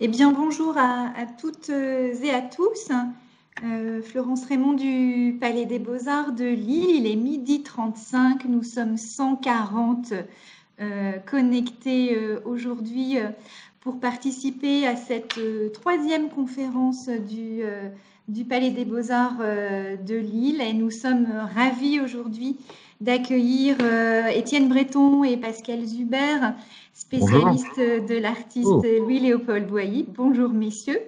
Eh bien, bonjour à toutes et à tous. Florence Raymond du Palais des Beaux-Arts de Lille. Il est 12h35. Nous sommes 140 connectés aujourd'hui pour participer à cette troisième conférence du Palais des Beaux-Arts de Lille. Et nous sommes ravis aujourd'hui d'accueillir Étienne Breton et Pascal Zuber, spécialistes de l'artiste Louis-Léopold Boilly. Bonjour messieurs.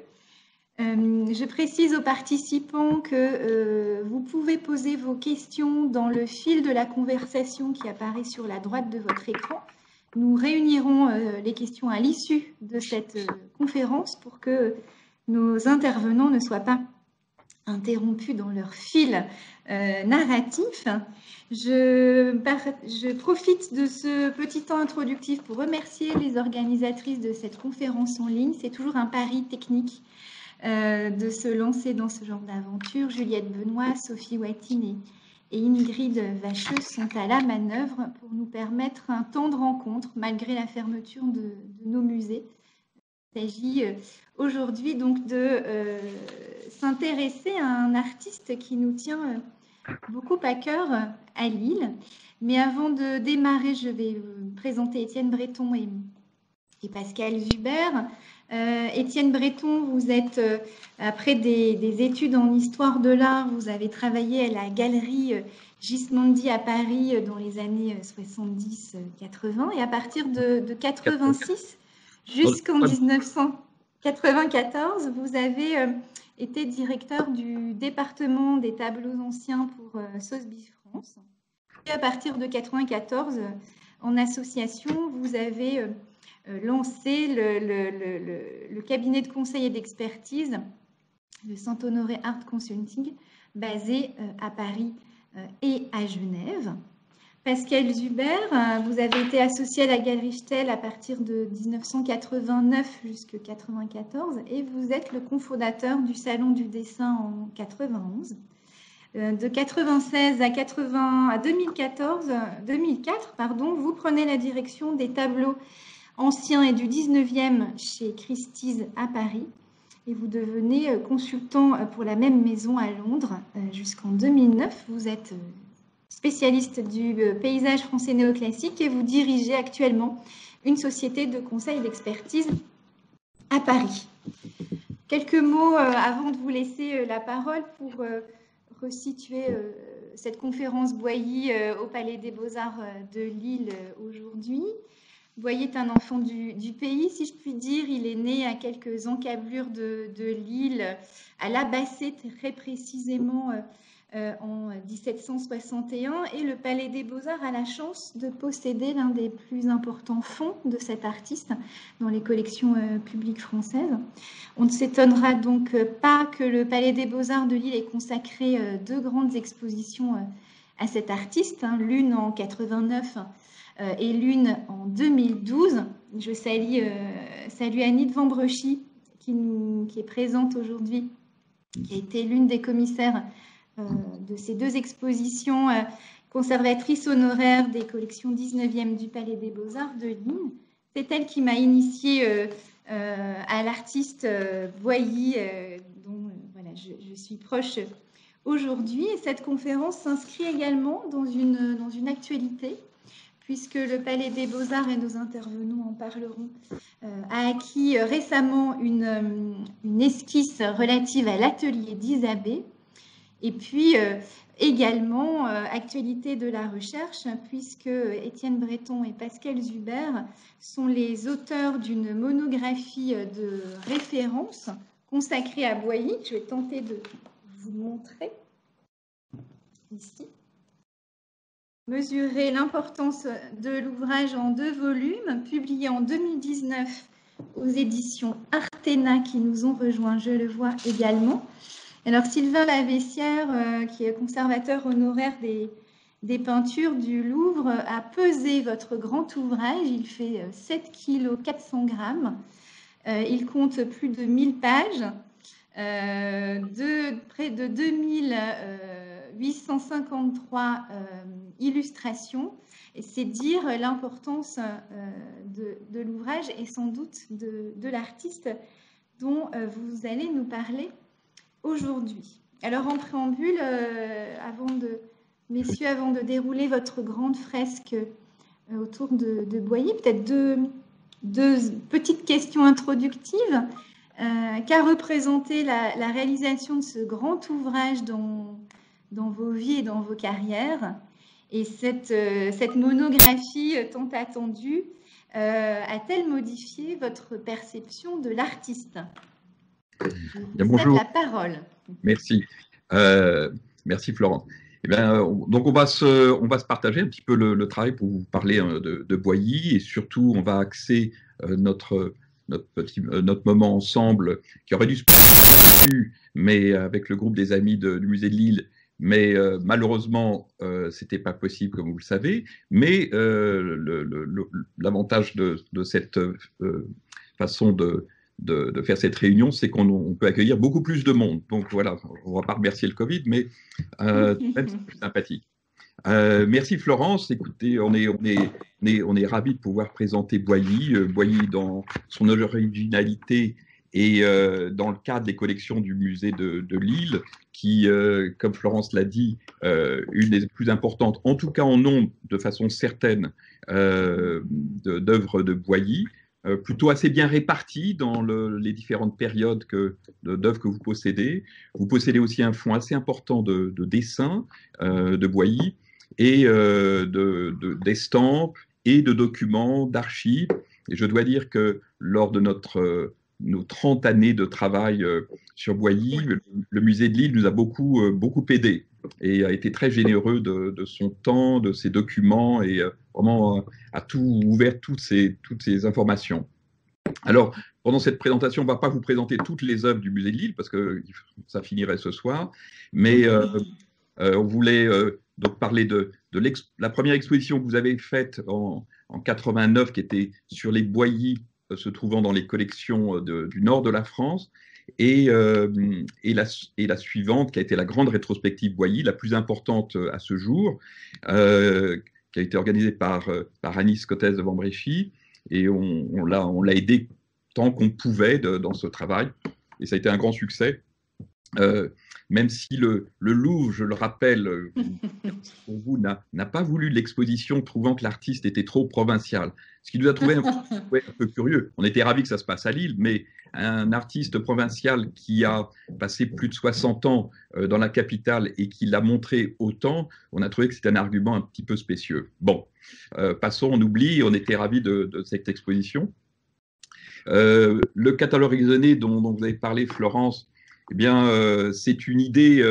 Je précise aux participants que vous pouvez poser vos questions dans le fil de la conversation qui apparaît sur la droite de votre écran. Nous réunirons les questions à l'issue de cette conférence pour que nos intervenants ne soient pas interrompus dans leur fil narratif. Je profite de ce petit temps introductif pour remercier les organisatrices de cette conférence en ligne. C'est toujours un pari technique de se lancer dans ce genre d'aventure. Juliette Benoît, Sophie Watine et Ingrid Vacheux sont à la manœuvre pour nous permettre un temps de rencontre malgré la fermeture de nos musées. Il s'agit aujourd'hui donc de s'intéresser à un artiste qui nous tient beaucoup à cœur à Lille. Mais avant de démarrer, je vais présenter Étienne Breton et Pascal Zuber. Étienne Breton, vous êtes, après des études en histoire de l'art, vous avez travaillé à la galerie Gismondi à Paris dans les années 70-80 et à partir de 86 jusqu'en 1994, vous avez été directeur du département des tableaux anciens pour Sotheby's France. Et à partir de 94, en association, vous avez lancé le cabinet de conseil et d'expertise, le Saint-Honoré Art Consulting, basé à Paris et à Genève. Pascal Zuber, vous avez été associé à la Galerie Stel à partir de 1989 jusqu'à 1994 et vous êtes le cofondateur du Salon du Dessin en 91. De 96 à 2004, vous prenez la direction des tableaux anciens et du 19e chez Christie's à Paris et vous devenez consultant pour la même maison à Londres jusqu'en 2009. Vous êtes spécialiste du paysage français néoclassique et vous dirigez actuellement une société de conseil et d'expertise à Paris. Quelques mots avant de vous laisser la parole pour resituer cette conférence Boilly au Palais des Beaux-Arts de Lille aujourd'hui. Boilly est un enfant du pays, si je puis dire. Il est né à quelques encablures de Lille, à La Bassée très précisément en 1761. Et le Palais des Beaux-Arts a la chance de posséder l'un des plus importants fonds de cet artiste dans les collections publiques françaises. On ne s'étonnera donc pas que le Palais des Beaux-Arts de Lille ait consacré deux grandes expositions à cet artiste, l'une en 89 et l'une en 2012. Je salue Annie de Vambrechy qui est présente aujourd'hui, qui a été l'une des commissaires de ces deux expositions, conservatrice honoraire des collections 19e du Palais des Beaux-Arts de Lille. C'est elle qui m'a initiée à l'artiste Boilly, dont voilà, je suis proche aujourd'hui. Et cette conférence s'inscrit également dans une actualité, puisque le Palais des Beaux-Arts, et nos intervenants en parleront, a acquis récemment une esquisse relative à l'atelier d'Isabée. Et puis également, actualité de la recherche, puisque Étienne Breton et Pascal Zuber sont les auteurs d'une monographie de référence consacrée à Boilly. Je vais tenter de vous montrer ici. Mesurer l'importance de l'ouvrage en 2 volumes, publié en 2019 aux éditions Artena, qui nous ont rejoints, je le vois également. Alors, Sylvain Lavessière, qui est conservateur honoraire des peintures du Louvre, a pesé votre grand ouvrage. Il fait 7 kg 400 grammes. Il compte plus de 1000 pages, près de 2853 illustrations C'est dire l'importance de l'ouvrage et sans doute de l'artiste dont vous allez nous parler aujourd'hui. Alors en préambule, messieurs, avant de dérouler votre grande fresque autour de Boilly, peut-être deux petites questions introductives. Qu'a représenté la réalisation de ce grand ouvrage dans vos vies et dans vos carrières? Et cette monographie tant attendue a-t-elle modifié votre perception de l'artiste? Bonjour. La parole. Merci. Merci Florence. Eh bien, donc on va se partager un petit peu le travail pour vous parler de Boilly, et surtout on va axer notre moment ensemble qui aurait dû se passer, mais avec le groupe des amis du musée de Lille. Mais malheureusement, c'était pas possible, comme vous le savez. Mais l'avantage de cette façon de faire cette réunion, c'est qu'on peut accueillir beaucoup plus de monde. Donc voilà, on ne va pas remercier le Covid, mais même c'est plus sympathique. Merci Florence. Écoutez, on est ravis de pouvoir présenter Boilly. Boilly dans son originalité et dans le cadre des collections du musée de Lille, qui, comme Florence l'a dit, une des plus importantes, en tout cas en nombre, de façon certaine, d'œuvres de Boilly, plutôt assez bien réparties dans les différentes périodes d'œuvres que vous possédez. Vous possédez aussi un fonds assez important de dessins de Boilly, et d'estampes et de documents, d'archives. Et je dois dire que lors de nos 30 années de travail sur Boilly, le musée de Lille nous a beaucoup aidé et a été très généreux de son temps, de ses documents, et vraiment a tout ouvert toutes ces informations. Alors, pendant cette présentation, on ne va pas vous présenter toutes les œuvres du musée de Lille parce que ça finirait ce soir, mais on voulait donc parler de la première exposition que vous avez faite en 89, qui était sur les Boilly se trouvant dans les collections du nord de la France, et la suivante, qui a été la grande rétrospective Boilly, la plus importante à ce jour, qui a été organisée par Anis Cottès de Vambréchy, et on l'a aidé tant qu'on pouvait dans ce travail, et ça a été un grand succès. Même si le Louvre, je le rappelle, pour vous, n'a pas voulu l'exposition, trouvant que l'artiste était trop provincial. Ce qui nous a trouvé un peu curieux. On était ravis que ça se passe à Lille, mais un artiste provincial qui a passé plus de 60 ans dans la capitale et qui l'a montré autant, on a trouvé que c'était un argument un petit peu spécieux. Bon, passons, on oublie, on était ravis de cette exposition. Le catalogue raisonné dont vous avez parlé, Florence, eh bien, c'est une idée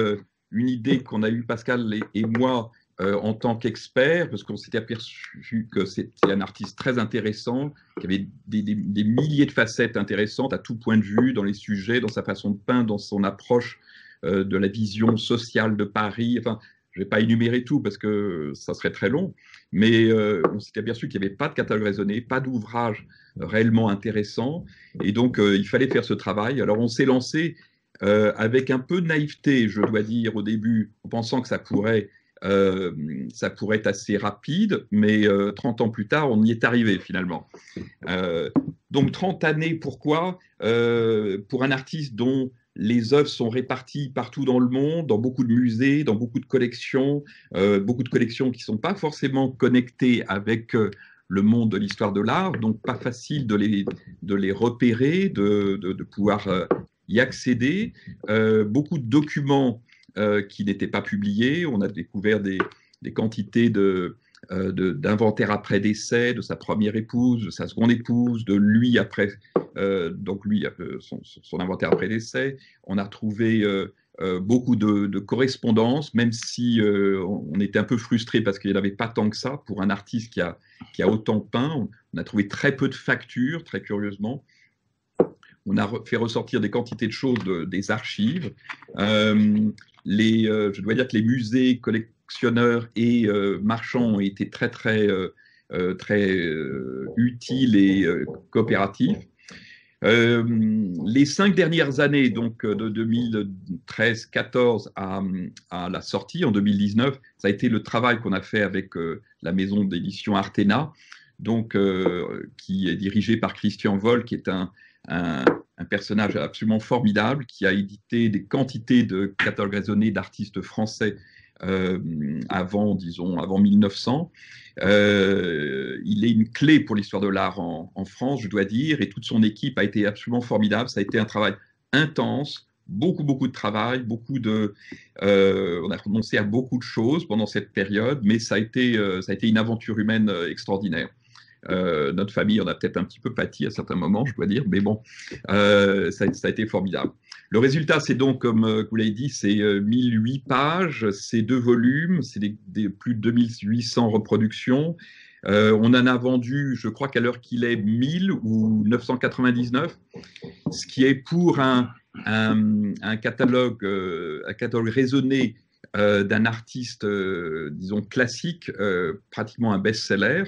qu'on a eue, Pascal et moi, en tant qu'experts, parce qu'on s'était aperçu que c'était un artiste très intéressant, qui avait des milliers de facettes intéressantes à tout point de vue, dans les sujets, dans sa façon de peindre, dans son approche de la vision sociale de Paris. Enfin, je ne vais pas énumérer tout parce que ça serait très long, mais on s'était aperçu qu'il n'y avait pas de catalogue raisonné, pas d'ouvrage réellement intéressant, et donc il fallait faire ce travail. Alors on s'est lancé avec un peu de naïveté, je dois dire, au début, en pensant que ça pourrait être assez rapide, mais 30 ans plus tard, on y est arrivé finalement. Donc 30 années, pourquoi pour un artiste dont les œuvres sont réparties partout dans le monde, dans beaucoup de musées, dans beaucoup de collections qui ne sont pas forcément connectées avec le monde de l'histoire de l'art, donc pas facile de les repérer, de pouvoir y accéder, beaucoup de documents qui n'étaient pas publiés. On a découvert des quantités d'inventaires après décès de sa première épouse, de sa seconde épouse, de lui après, donc lui son inventaire après décès. On a trouvé beaucoup de correspondances, même si on était un peu frustré parce qu'il n'y en avait pas tant que ça pour un artiste qui a autant peint. On a trouvé très peu de factures, très curieusement. On a fait ressortir des quantités de choses des archives. Je dois dire que les musées, collectionneurs et marchands ont été très utiles et coopératifs. Les 5 dernières années, donc de 2013-14 à la sortie en 2019, ça a été le travail qu'on a fait avec la maison d'édition Artena, donc, qui est dirigée par Christian Voll, qui est un personnage absolument formidable, qui a édité des quantités de catalogues raisonnés d'artistes français avant 1900. Il est une clé pour l'histoire de l'art en France, je dois dire, et toute son équipe a été absolument formidable. Ça a été un travail intense, beaucoup de travail, on a renoncé à beaucoup de choses pendant cette période, mais ça a été une aventure humaine extraordinaire. Notre famille en a peut-être un petit peu pâti à certains moments, je dois dire, mais bon, ça a été formidable. Le résultat, c'est donc, comme vous l'avez dit, c'est 1008 pages, c'est 2 volumes, c'est plus de 2800 reproductions. On en a vendu, je crois qu'à l'heure qu'il est, 1000 ou 999, ce qui est pour un catalogue raisonné d'un artiste, disons, classique, pratiquement un best-seller.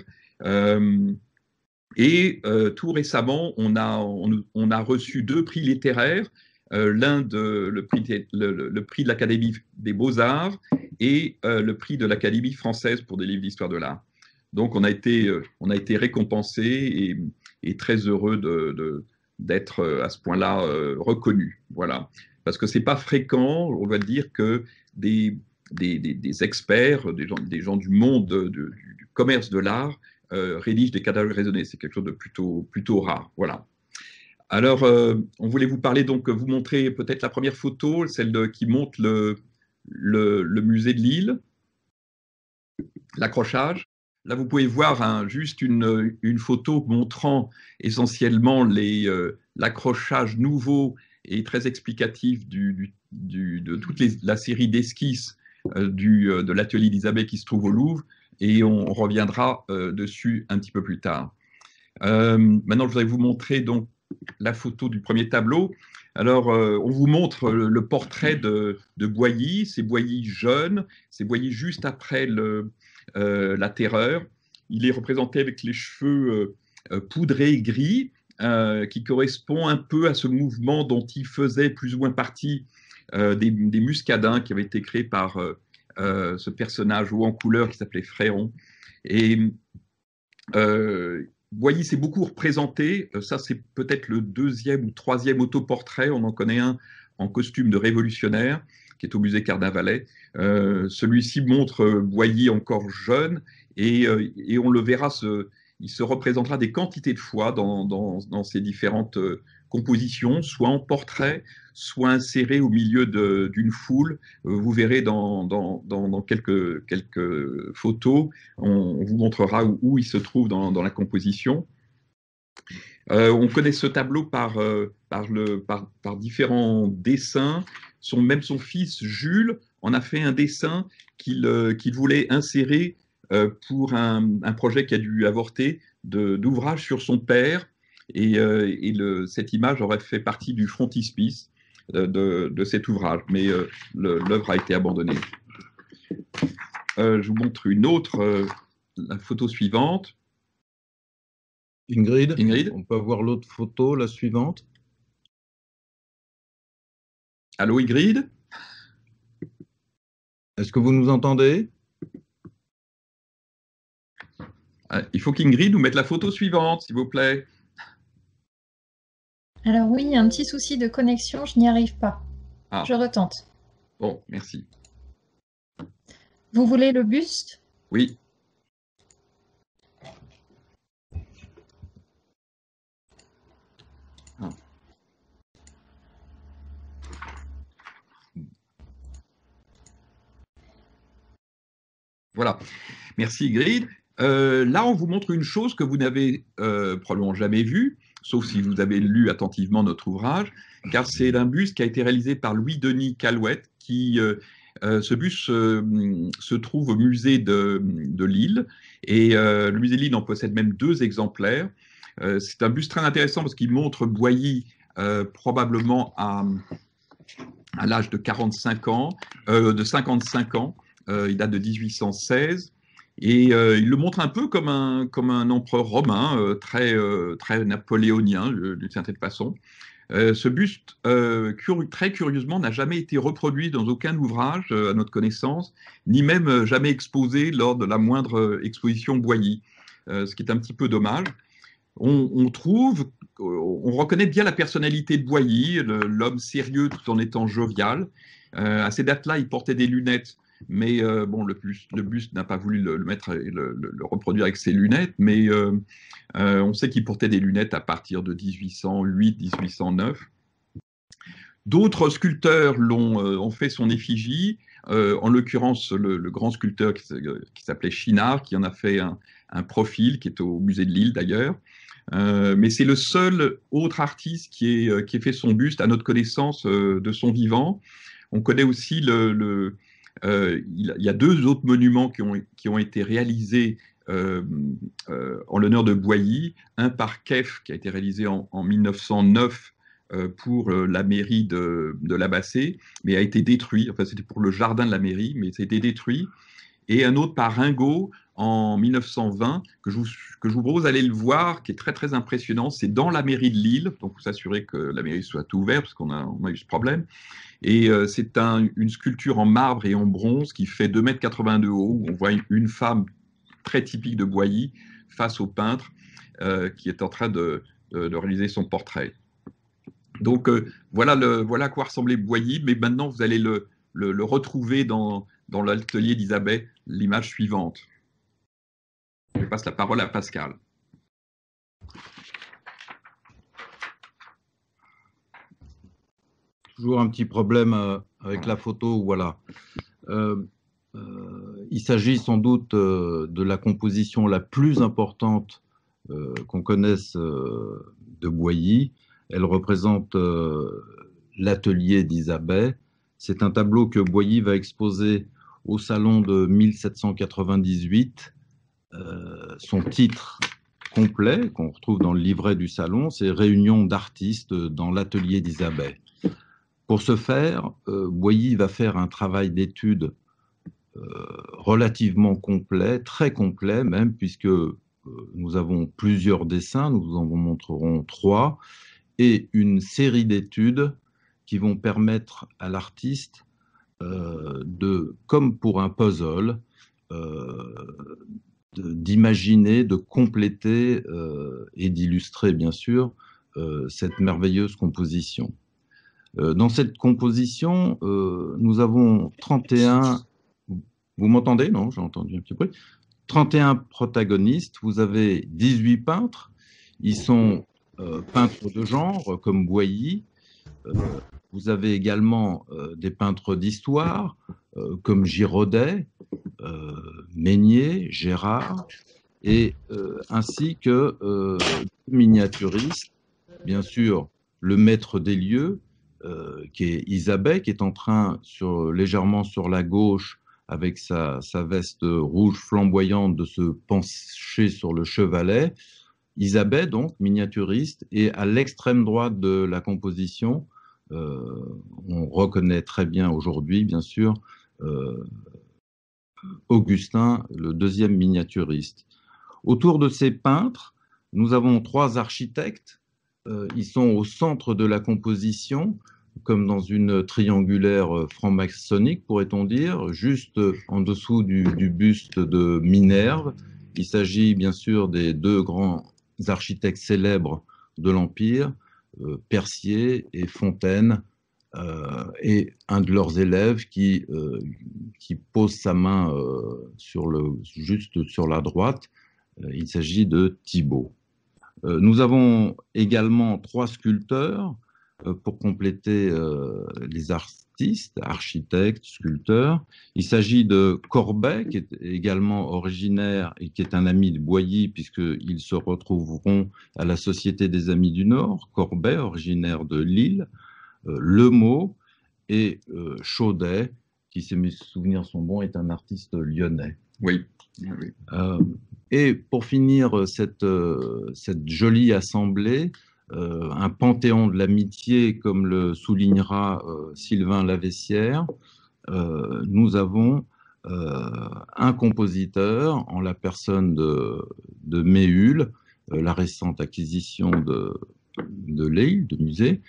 Tout récemment, on a reçu 2 prix littéraires, le prix de l'Académie des Beaux-Arts et le prix de l'Académie française pour des livres d'histoire de l'art. Donc, on a été récompensés et très heureux d'être à ce point-là reconnus. Voilà. Parce que c'est pas fréquent, on va dire, que des experts, des gens du monde du commerce de l'art rédigent des catalogues raisonnés. C'est quelque chose de plutôt rare. Voilà. Alors, on voulait vous parler, donc, vous montrer peut-être la première photo, celle qui montre le musée de Lille, l'accrochage. Là, vous pouvez voir juste une photo montrant essentiellement l'accrochage nouveau et très explicatif de toute la série d'esquisses de l'atelier d'Isabelle qui se trouve au Louvre, et on reviendra dessus un petit peu plus tard. Maintenant, je voudrais vous montrer donc la photo du premier tableau. Alors, on vous montre le portrait de Boilly. C'est Boilly jeune, c'est Boilly juste après la Terreur. Il est représenté avec les cheveux poudrés gris, qui correspond un peu à ce mouvement dont il faisait plus ou moins partie des Muscadins, qui avaient été créés par ce personnage haut en couleur qui s'appelait Fréron. Et Boilly s'est beaucoup représenté. Ça, c'est peut-être le 2e ou 3e autoportrait. On en connaît un en costume de révolutionnaire qui est au musée Cardin-Valais. Celui-ci montre Boilly encore jeune et on le verra, il se représentera des quantités de fois dans ces différentes compositions, soit en portrait, soit inséré au milieu d'une foule. Vous verrez dans quelques photos, on vous montrera où il se trouve dans la composition. On connaît ce tableau par différents dessins. Même son fils Jules en a fait un dessin qu'il voulait insérer pour un projet qui a dû avorter d'ouvrage sur son père. Et cette image aurait fait partie du frontispice de cet ouvrage, mais l'œuvre a été abandonnée. Je vous montre la photo suivante. Ingrid, on peut avoir l'autre photo, la suivante. Allô, Ingrid? Est-ce que vous nous entendez? Il faut qu'Ingrid nous mette la photo suivante, s'il vous plaît. Alors oui, il y a un petit souci de connexion, je n'y arrive pas. Je retente. Bon, merci. Vous voulez le buste? Oui. Voilà. Merci, Ingrid. Là, on vous montre une chose que vous n'avez probablement jamais vue, sauf si vous avez lu attentivement notre ouvrage, car c'est un buste qui a été réalisé par Louis-Denis Calouette, ce buste se trouve au musée de Lille, et le musée de Lille en possède même 2 exemplaires. C'est un buste très intéressant parce qu'il montre Boilly probablement à l'âge de 55 ans, il date de 1816. Et il le montre un peu comme un empereur romain, très napoléonien d'une certaine façon. Ce buste, très curieusement, n'a jamais été reproduit dans aucun ouvrage, à notre connaissance, ni même jamais exposé lors de la moindre exposition Boilly, ce qui est un petit peu dommage. On reconnaît bien la personnalité de Boilly, l'homme sérieux tout en étant jovial. À ces dates-là, il portait des lunettes, mais bon, le buste n'a pas voulu le mettre et le reproduire avec ses lunettes, mais on sait qu'il portait des lunettes à partir de 1808-1809. D'autres sculpteurs ont fait son effigie, en l'occurrence le grand sculpteur qui s'appelait Chinard, qui en a fait un profil qui est au musée de Lille d'ailleurs. Mais c'est le seul autre artiste qui ait fait son buste à notre connaissance de son vivant. On connaît aussi il y a 2 autres monuments qui ont été réalisés en l'honneur de Boilly. Un par Keff qui a été réalisé en 1909 pour la mairie de Labassée, mais a été détruit. Enfin, c'était pour le jardin de la mairie, mais ça a été détruit. Et un autre par Ringot en 1920, que je vous propose d'aller le voir, qui est très très impressionnant. C'est dans la mairie de Lille, donc vous s'assurez que la mairie soit ouverte, parce qu'on a eu ce problème. Et c'est une sculpture en marbre et en bronze qui fait 2,82 m de haut, où on voit une femme très typique de Boilly face au peintre qui est en train de réaliser son portrait. Donc voilà à quoi ressemblait Boilly, mais maintenant vous allez le retrouver dans l'atelier d'Isabelle, l'image suivante. Je passe la parole à Pascal. Toujours un petit problème avec la photo, voilà. Il s'agit sans doute de la composition la plus importante qu'on connaisse de Boilly. Elle représente l'atelier d'Isabelle. C'est un tableau que Boilly va exposer au salon de 1798. Son titre complet, qu'on retrouve dans le livret du salon, c'est « Réunion d'artistes dans l'atelier d'Isabelle ». Pour ce faire, Boilly va faire un travail d'étude relativement complet, très complet même, puisque nous avons plusieurs dessins, nous vous en montrerons 3, et une série d'études qui vont permettre à l'artiste comme pour un puzzle, d'imaginer, de compléter et d'illustrer bien sûr cette merveilleuse composition. Dans cette composition, nous avons 31, vous m'entendez? Non, j'ai entendu un petit bruit. 31 protagonistes, vous avez 18 peintres, ils sont peintres de genre comme Boilly, vous avez également des peintres d'histoire comme Girodet, Meignier, Gérard, et ainsi que miniaturistes, bien sûr le maître des lieux, qui est Isabelle, qui est en train, légèrement sur la gauche, avec sa veste rouge flamboyante, de se pencher sur le chevalet. Isabelle, donc, miniaturiste, et à l'extrême droite de la composition, on reconnaît très bien aujourd'hui, bien sûr, Augustin, le deuxième miniaturiste. Autour de ces peintres, nous avons 3 architectes. Ils sont au centre de la composition, comme dans une triangulaire franc-maçonnique, pourrait-on dire, juste en dessous du buste de Minerve. Il s'agit bien sûr des 2 grands architectes célèbres de l'Empire, Percier et Fontaine, et un de leurs élèves qui pose sa main juste sur la droite. Il s'agit de Thibaut. Nous avons également 3 sculpteurs pour compléter les artistes, architectes, sculpteurs. Il s'agit de Corbet, qui est également originaire et qui est un ami de Boilly, puisqu'ils se retrouveront à la Société des Amis du Nord. Corbet, originaire de Lille. Lemot et Chaudet, qui, si mes souvenirs sont bons, est un artiste lyonnais. Oui. Et pour finir cette jolie assemblée, un panthéon de l'amitié, comme le soulignera Sylvain Laveissière, nous avons un compositeur en la personne de Méhul, la récente acquisition de Lille, de musée,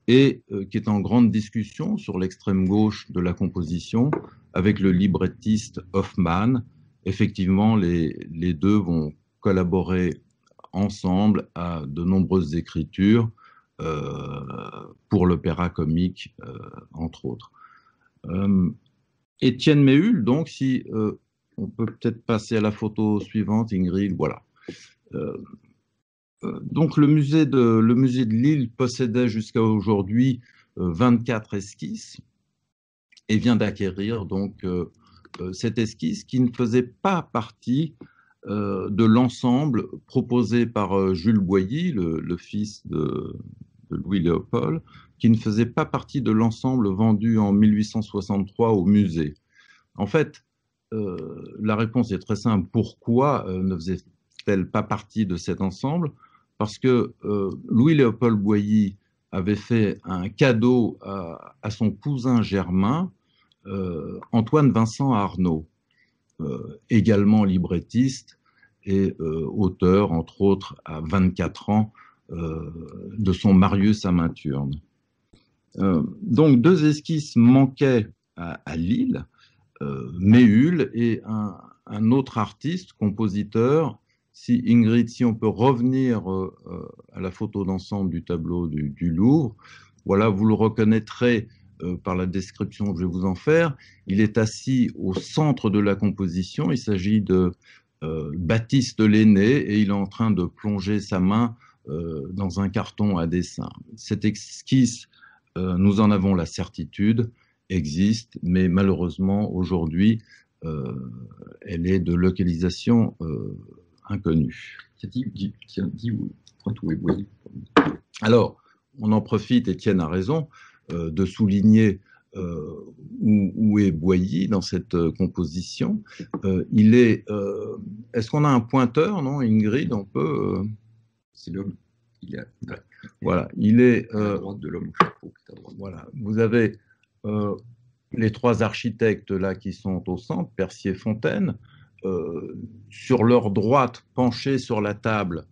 et qui est en grande discussion sur l'extrême gauche de la composition avec le librettiste Hoffmann. Effectivement, les deux vont collaborer ensemble à de nombreuses écritures pour l'opéra comique, entre autres. Étienne Méhul, donc, si on peut peut-être passer à la photo suivante, Ingrid, voilà. Donc, le musée de Lille possédait jusqu'à aujourd'hui 24 esquisses et vient d'acquérir donc cette esquisse qui ne faisait pas partie de l'ensemble proposé par Jules Boilly, le fils de Louis-Léopold, qui ne faisait pas partie de l'ensemble vendu en 1863 au musée. En fait, la réponse est très simple. Pourquoi ne faisait-elle pas partie de cet ensemble? Parce que Louis-Léopold Boilly avait fait un cadeau à son cousin germain, Antoine Vincent Arnaud, également librettiste et auteur, entre autres, à 24 ans, de son Marius à Minturne. Donc, deux esquisses manquaient à Lille, Méhul et un autre artiste, compositeur. Si Ingrid, si on peut revenir à la photo d'ensemble du tableau du Louvre, voilà, vous le reconnaîtrez par la description que je vais vous en faire. Il est assis au centre de la composition. Il s'agit de Baptiste Lenné et il est en train de plonger sa main dans un carton à dessin. Cette esquisse, nous en avons la certitude, existe, mais malheureusement, aujourd'hui, elle est de localisation inconnue. Alors, on en profite, Étienne a raison, de souligner où est Boilly dans cette composition. Il est. Est-ce qu'on a un pointeur, non, Ingrid? On peut. C'est l'homme. Il est. Voilà, il est. À droite de l'homme au chapeau. Voilà, vous avez les trois architectes là qui sont au centre, Percier-Fontaine. Sur leur droite, penchés sur la table,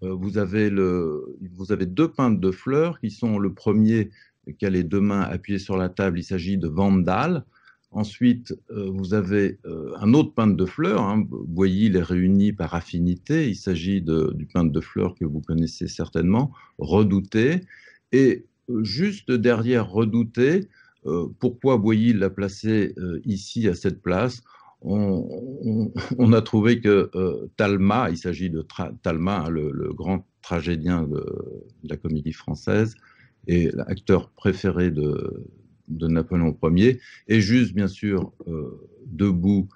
vous avez deux peintres de fleurs qui sont le premier qui a les deux mains appuyées sur la table, il s'agit de Vandal. Ensuite, vous avez un autre peintre de fleurs, hein, Boilly les réunit par affinité, il s'agit du peintre de fleurs que vous connaissez certainement, Redouté. Et juste derrière Redouté, pourquoi Boilly l'a placé ici à cette place? On a trouvé que Talma, il s'agit de Talma, hein, le grand tragédien de la comédie française, et l'acteur préféré de Napoléon Ier, est juste, bien sûr, debout,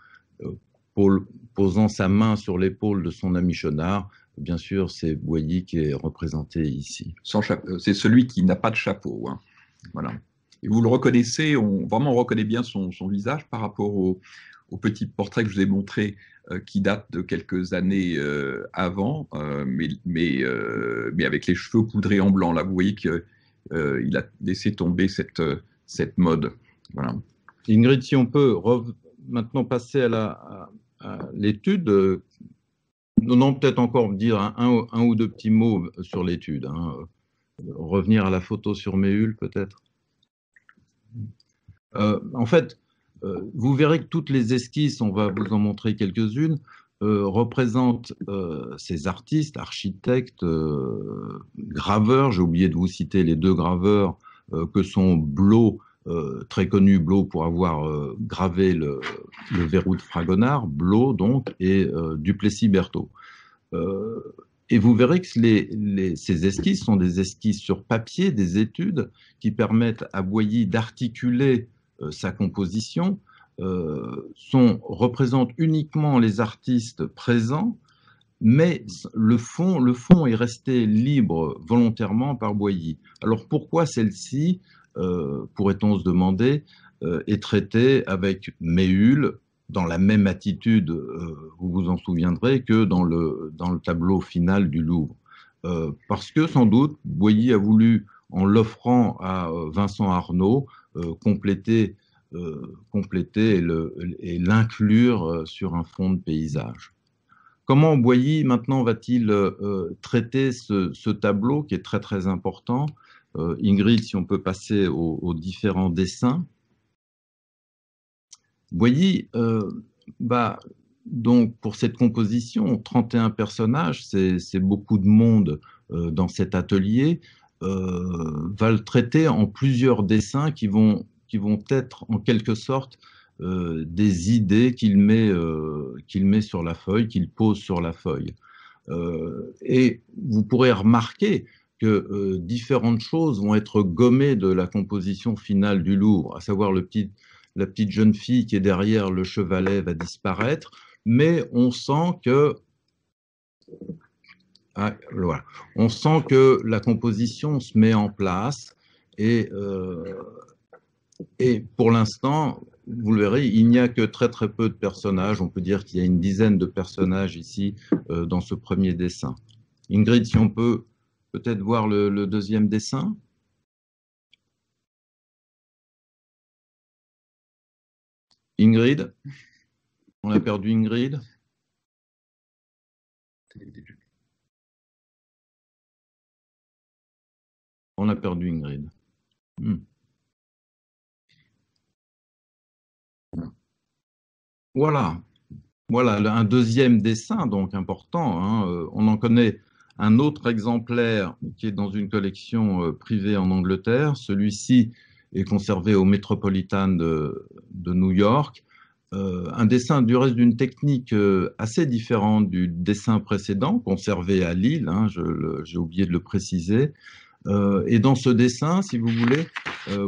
posant sa main sur l'épaule de son ami Chenard. Bien sûr, c'est Boilly qui est représenté ici. C'est celui qui n'a pas de chapeau. Hein. Voilà. Et vous le reconnaissez, vraiment on reconnaît bien son visage par rapport au petit portrait que je vous ai montré, qui date de quelques années avant, mais avec les cheveux poudrés en blanc. Là, vous voyez qu'il a laissé tomber cette mode. Voilà. Ingrid, si on peut maintenant passer à l'étude, non, peut-être encore dire un ou deux petits mots sur l'étude. Hein. Revenir à la photo sur Méhul, peut-être. En fait, vous verrez que toutes les esquisses, on va vous en montrer quelques-unes, représentent ces artistes, architectes, graveurs. J'ai oublié de vous citer les deux graveurs que sont Blot, très connu Blot pour avoir gravé le verrou de Fragonard, Blot donc, et Duplessis-Berthaud. Et vous verrez que ces esquisses sont des esquisses sur papier, des études qui permettent à Boilly d'articuler sa composition, représentent uniquement les artistes présents, mais le fond est resté libre volontairement par Boilly. Alors pourquoi celle-ci, pourrait-on se demander, est traitée avec Méhul dans la même attitude, vous vous en souviendrez, que dans le tableau final du Louvre. Parce que sans doute, Boilly a voulu, en l'offrant à Vincent Arnaud, compléter compléter et l'inclure sur un fond de paysage. Comment Boilly maintenant va-t-il traiter ce tableau qui est très très important? Ingrid, si on peut passer aux différents dessins. Boilly, donc pour cette composition, 31 personnages, c'est beaucoup de monde dans cet atelier, va le traiter en plusieurs dessins qui vont être en quelque sorte des idées qu'il met sur la feuille, qu'il pose sur la feuille. Et vous pourrez remarquer que différentes choses vont être gommées de la composition finale du Louvre, à savoir la petite jeune fille qui est derrière le chevalet va disparaître, mais on sent que voilà. On sent que la composition se met en place et pour l'instant, vous le verrez, il n'y a que très très peu de personnages. On peut dire qu'il y a une dizaine de personnages ici dans ce premier dessin. Ingrid, si on peut peut-être voir le deuxième dessin. Ingrid, on a perdu Ingrid. On a perdu Ingrid. Voilà, un deuxième dessin donc important. Hein. On en connaît un autre exemplaire qui est dans une collection privée en Angleterre. Celui-ci est conservé au Metropolitan de New York. Un dessin du reste d'une technique assez différente du dessin précédent, conservé à Lille, hein, j'ai oublié de le préciser. Et dans ce dessin, si vous voulez,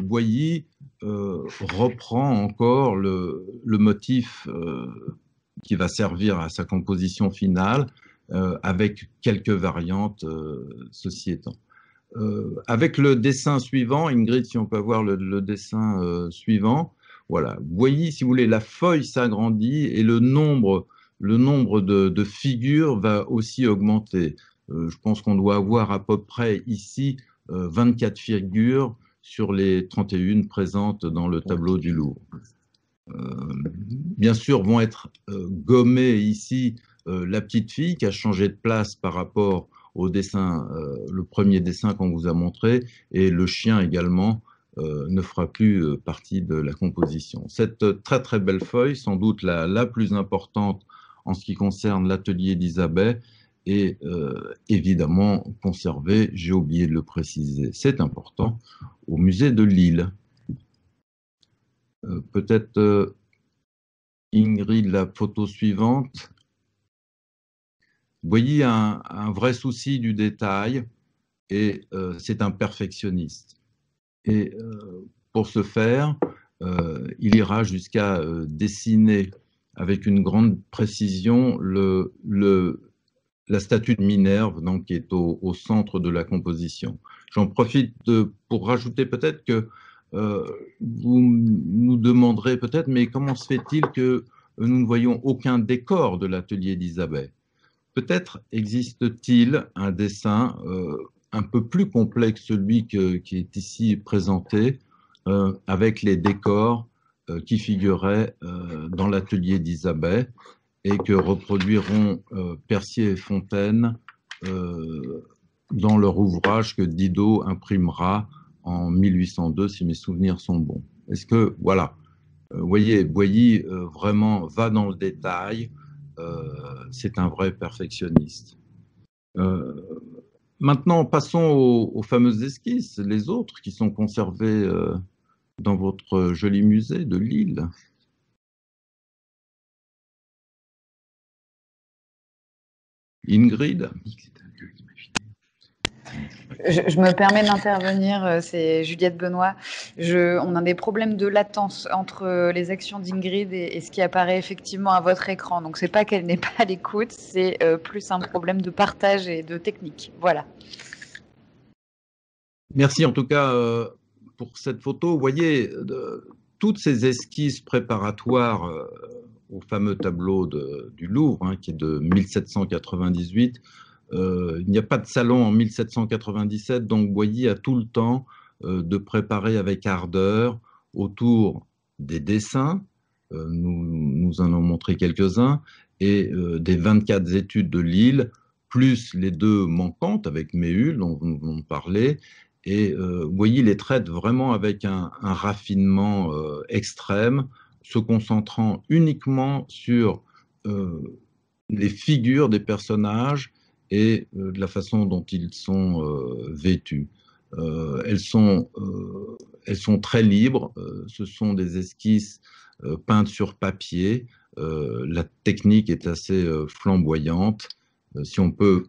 Boilly reprend encore le motif qui va servir à sa composition finale, avec quelques variantes, ceci étant. Avec le dessin suivant, Ingrid, si on peut avoir le dessin suivant, voilà, Boilly, si vous voulez, la feuille s'agrandit et le nombre de figures va aussi augmenter. Je pense qu'on doit avoir à peu près ici 24 figures sur les 31 présentes dans le tableau du Louvre. Bien sûr, vont être gommées ici la petite fille qui a changé de place par rapport au dessin, le premier dessin qu'on vous a montré, et le chien également ne fera plus partie de la composition. Cette très très belle feuille, sans doute la plus importante en ce qui concerne l'atelier d'Isabey, est évidemment conservée, j'ai oublié de le préciser, c'est important, au musée de Lille. Peut-être Ingrid, la photo suivante. Vous voyez un vrai souci du détail et c'est un perfectionniste. Et pour ce faire, il ira jusqu'à dessiner avec une grande précision la statue de Minerve, donc, qui est au centre de la composition. J'en profite pour rajouter peut-être que vous nous demanderez peut-être, mais comment se fait-il que nous ne voyons aucun décor de l'atelier d'Isabey? Peut-être existe-t-il un dessin un peu plus complet que celui qui est ici présenté, avec les décors qui figuraient dans l'atelier d'Isabey et que reproduiront Percier et Fontaine dans leur ouvrage que Didot imprimera en 1802, si mes souvenirs sont bons. Est-ce que, voilà, vous voyez, Boilly vraiment va dans le détail, c'est un vrai perfectionniste. Maintenant, passons aux fameuses esquisses, les autres qui sont conservées dans votre joli musée de Lille. Ingrid? Je me permets d'intervenir, c'est Juliette Benoît. On a des problèmes de latence entre les actions d'Ingrid et ce qui apparaît effectivement à votre écran. Donc, ce n'est pas qu'elle n'est pas à l'écoute, c'est plus un problème de partage et de technique. Voilà. Merci en tout cas pour cette photo. Vous voyez, toutes ces esquisses préparatoires au fameux tableau du Louvre, hein, qui est de 1798, il n'y a pas de salon en 1797, donc Boilly a tout le temps de préparer avec ardeur autour des dessins, nous en avons montré quelques-uns, et des 24 études de Lille, plus les 2 manquantes avec Méhul, dont nous venons de parler. Et Boilly les traite vraiment avec un raffinement extrême, se concentrant uniquement sur les figures des personnages et de la façon dont ils sont vêtus. Elles sont très libres, ce sont des esquisses peintes sur papier, la technique est assez flamboyante. Si on peut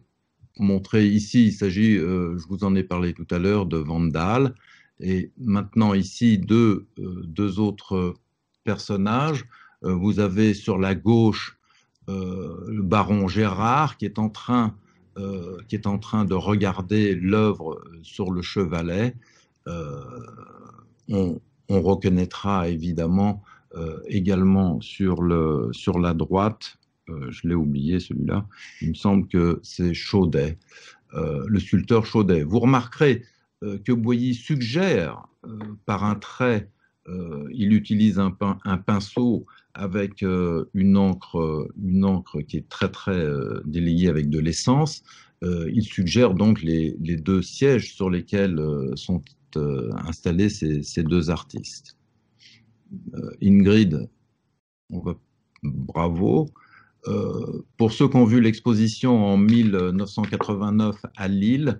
montrer ici, il s'agit, je vous en ai parlé tout à l'heure, de Vandal, et maintenant ici deux autres personnages. Vous avez sur la gauche le baron Gérard qui est en train de regarder l'œuvre sur le chevalet. On reconnaîtra évidemment également sur la droite, je l'ai oublié celui-là, il me semble que c'est Chaudet, le sculpteur Chaudet. Vous remarquerez que Boilly suggère par un trait, il utilise un pinceau avec une encre qui est très très délayée avec de l'essence. Il suggère donc les 2 sièges sur lesquels sont installés ces 2 artistes. Ingrid, bravo. Pour ceux qui ont vu l'exposition en 1989 à Lille,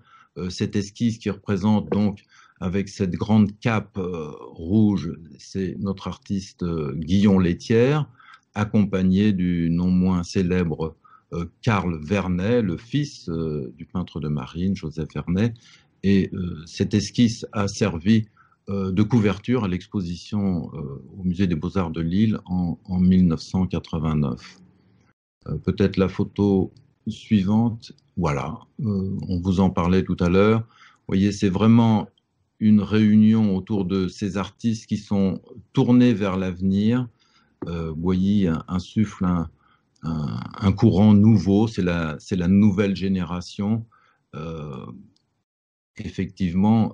cette esquisse qui représente donc avec cette grande cape rouge, c'est notre artiste Guillon Lethière, accompagné du non moins célèbre Karl Vernet, le fils du peintre de marine, Joseph Vernet. Et cette esquisse a servi de couverture à l'exposition au Musée des Beaux-Arts de Lille en 1989. Peut-être la photo suivante, voilà, on vous en parlait tout à l'heure. Vous voyez, c'est vraiment une réunion autour de ces artistes qui sont tournés vers l'avenir. Boilly insuffle un courant nouveau, c'est la nouvelle génération. Effectivement,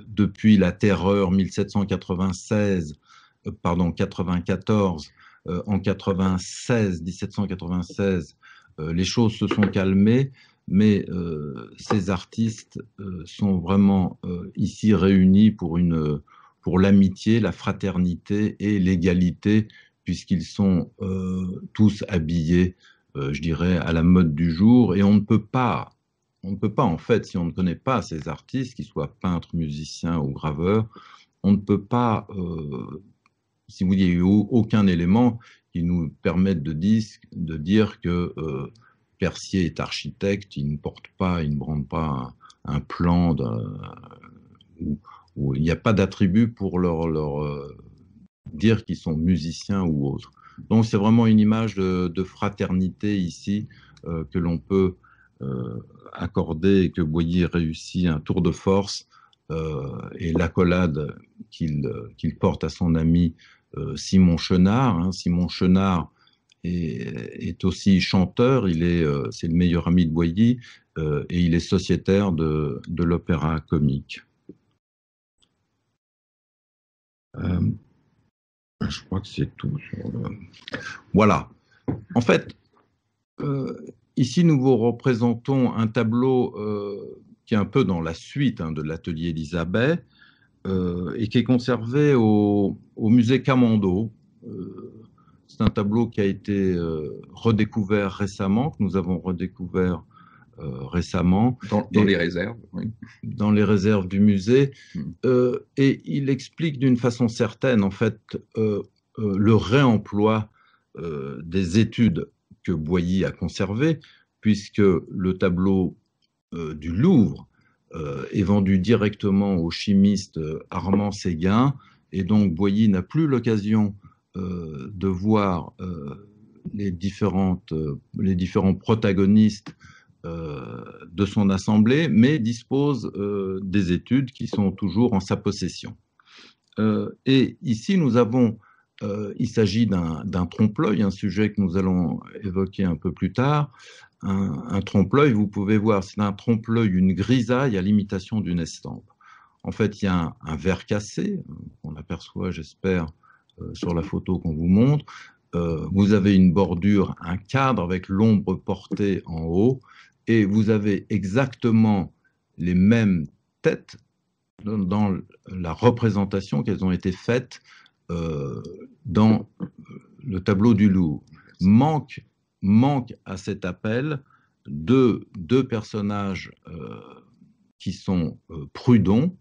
depuis la terreur 94, en 1796, les choses se sont calmées, mais ces artistes sont vraiment ici réunis pour l'amitié, la fraternité et l'égalité, puisqu'ils sont tous habillés, je dirais, à la mode du jour, et on ne peut pas en fait, si on ne connaît pas ces artistes, qu'ils soient peintres, musiciens ou graveurs, on ne peut pas, si vous n'avez aucun élément qui nous permette de dire que Percier est architecte, il ne brande pas un plan où il n'y a pas d'attribut pour leur dire qu'ils sont musiciens ou autres. Donc c'est vraiment une image de fraternité ici que l'on peut accordé et que Boilly réussit un tour de force et l'accolade qu'il porte à son ami Simon Chenard. Simon Chenard est aussi chanteur, c'est le meilleur ami de Boilly et il est sociétaire de l'Opéra Comique. Je crois que c'est tout. Voilà. En fait, ici, nous vous représentons un tableau qui est un peu dans la suite de l'atelier Elisabeth et qui est conservé au musée Camondo. C'est un tableau qui a été redécouvert récemment, que nous avons redécouvert récemment. Dans les réserves, oui. Dans les réserves du musée. Et il explique d'une façon certaine, en fait, le réemploi des études que Boilly a conservé, puisque le tableau du Louvre est vendu directement au chimiste Armand Séguin, et donc Boilly n'a plus l'occasion de voir les différents protagonistes de son assemblée, mais dispose des études qui sont toujours en sa possession. Et ici, nous avons il s'agit d'un trompe-l'œil, un sujet que nous allons évoquer un peu plus tard. Un trompe-l'œil, vous pouvez voir, c'est un trompe-l'œil, une grisaille à l'imitation d'une estampe. En fait, il y a un verre cassé, qu'on aperçoit, j'espère, sur la photo qu'on vous montre. Vous avez une bordure, un cadre avec l'ombre portée en haut, et vous avez exactement les mêmes têtes dans la représentation qu'elles ont été faites dans le tableau du Louvre. Manque à cet appel deux personnages qui sont Prudhon,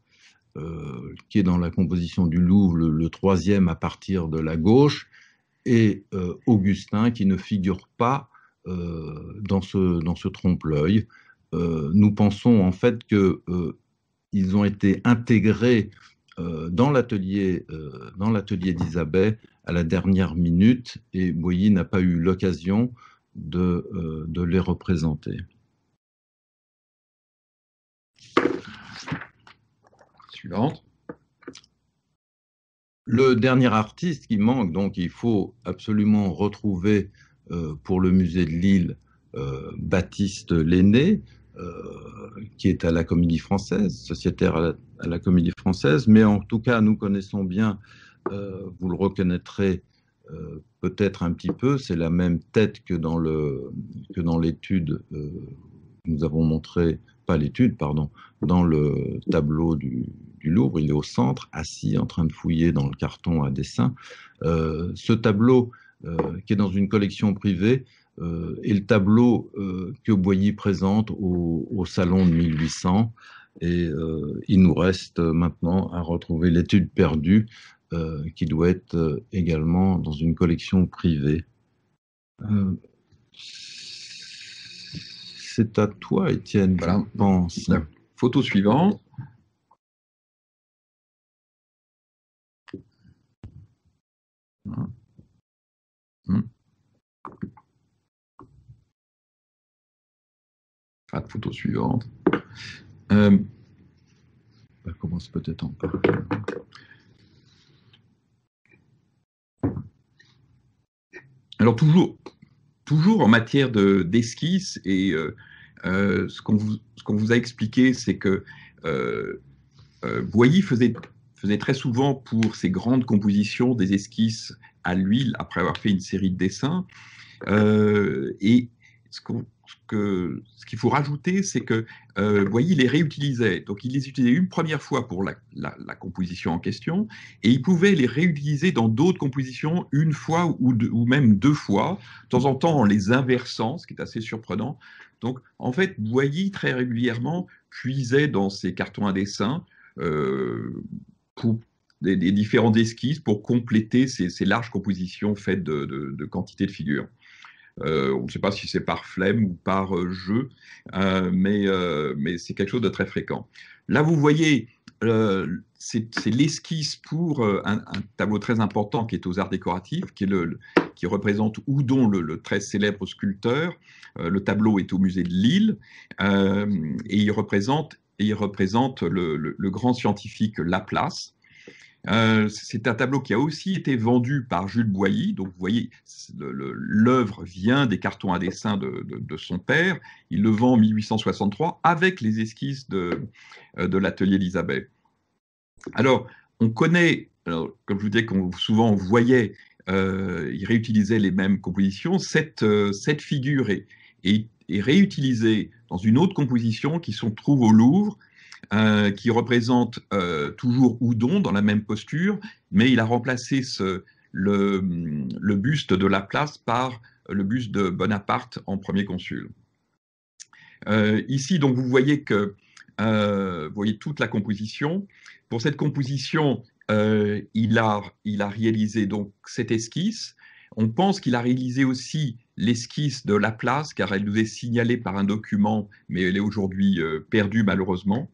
qui est dans la composition du Louvre le troisième à partir de la gauche, et Augustin qui ne figure pas dans ce trompe-l'œil. Nous pensons en fait qu'ils ont été intégrés dans l'atelier d'Isabelle à la dernière minute, et Boilly n'a pas eu l'occasion de les représenter. Suivante. Le dernier artiste qui manque, donc il faut absolument retrouver pour le musée de Lille Baptiste Lenné, qui est à la Comédie Française, sociétaire à la Comédie Française, mais en tout cas nous connaissons bien, vous le reconnaîtrez peut-être un petit peu, c'est la même tête que dans l'étude, nous avons montré, pas l'étude, pardon, dans le tableau du Louvre, il est au centre, assis, en train de fouiller dans le carton à dessin. Ce tableau, qui est dans une collection privée, est le tableau que Boilly présente au Salon de 1800. Et il nous reste maintenant à retrouver l'étude perdue, qui doit être également dans une collection privée. C'est à toi, Étienne, voilà. je pense. La photo suivante. La photo suivante. Elle commence peut-être encore. Alors toujours en matière d'esquisse, et ce qu'on vous a expliqué, c'est que Boilly faisait très souvent pour ses grandes compositions des esquisses à l'huile après avoir fait une série de dessins. Et ce qu'il faut rajouter, c'est que Boilly les réutilisait. Donc il les utilisait une première fois pour la composition en question, et il pouvait les réutiliser dans d'autres compositions une fois ou même deux fois, de temps en temps en les inversant, ce qui est assez surprenant. Donc en fait, Boilly très régulièrement puisait dans ses cartons à dessin pour des différentes esquisses pour compléter ces larges compositions faites de quantités de figures. On ne sait pas si c'est par flemme ou par jeu, mais c'est quelque chose de très fréquent. Là, vous voyez, c'est l'esquisse pour un tableau très important qui est aux arts décoratifs, qui représente Houdon, le très célèbre sculpteur. Le tableau est au musée de Lille, et il représente le grand scientifique Laplace. C'est un tableau qui a aussi été vendu par Jules Boilly. Donc, vous voyez, l'œuvre vient des cartons à dessin de son père. Il le vend en 1863 avec les esquisses de l'atelier d'Isabelle. Alors, on connaît, comme je vous disais, souvent on voyait, il réutilisait les mêmes compositions. Cette figure est réutilisée dans une autre composition qui se trouve au Louvre, qui représente toujours Houdon dans la même posture, mais il a remplacé le buste de Laplace par le buste de Bonaparte en premier consul. Ici, donc, vous voyez toute la composition. Pour cette composition, il a réalisé donc cette esquisse. On pense qu'il a réalisé aussi l'esquisse de Laplace, car elle nous est signalée par un document, mais elle est aujourd'hui perdue malheureusement.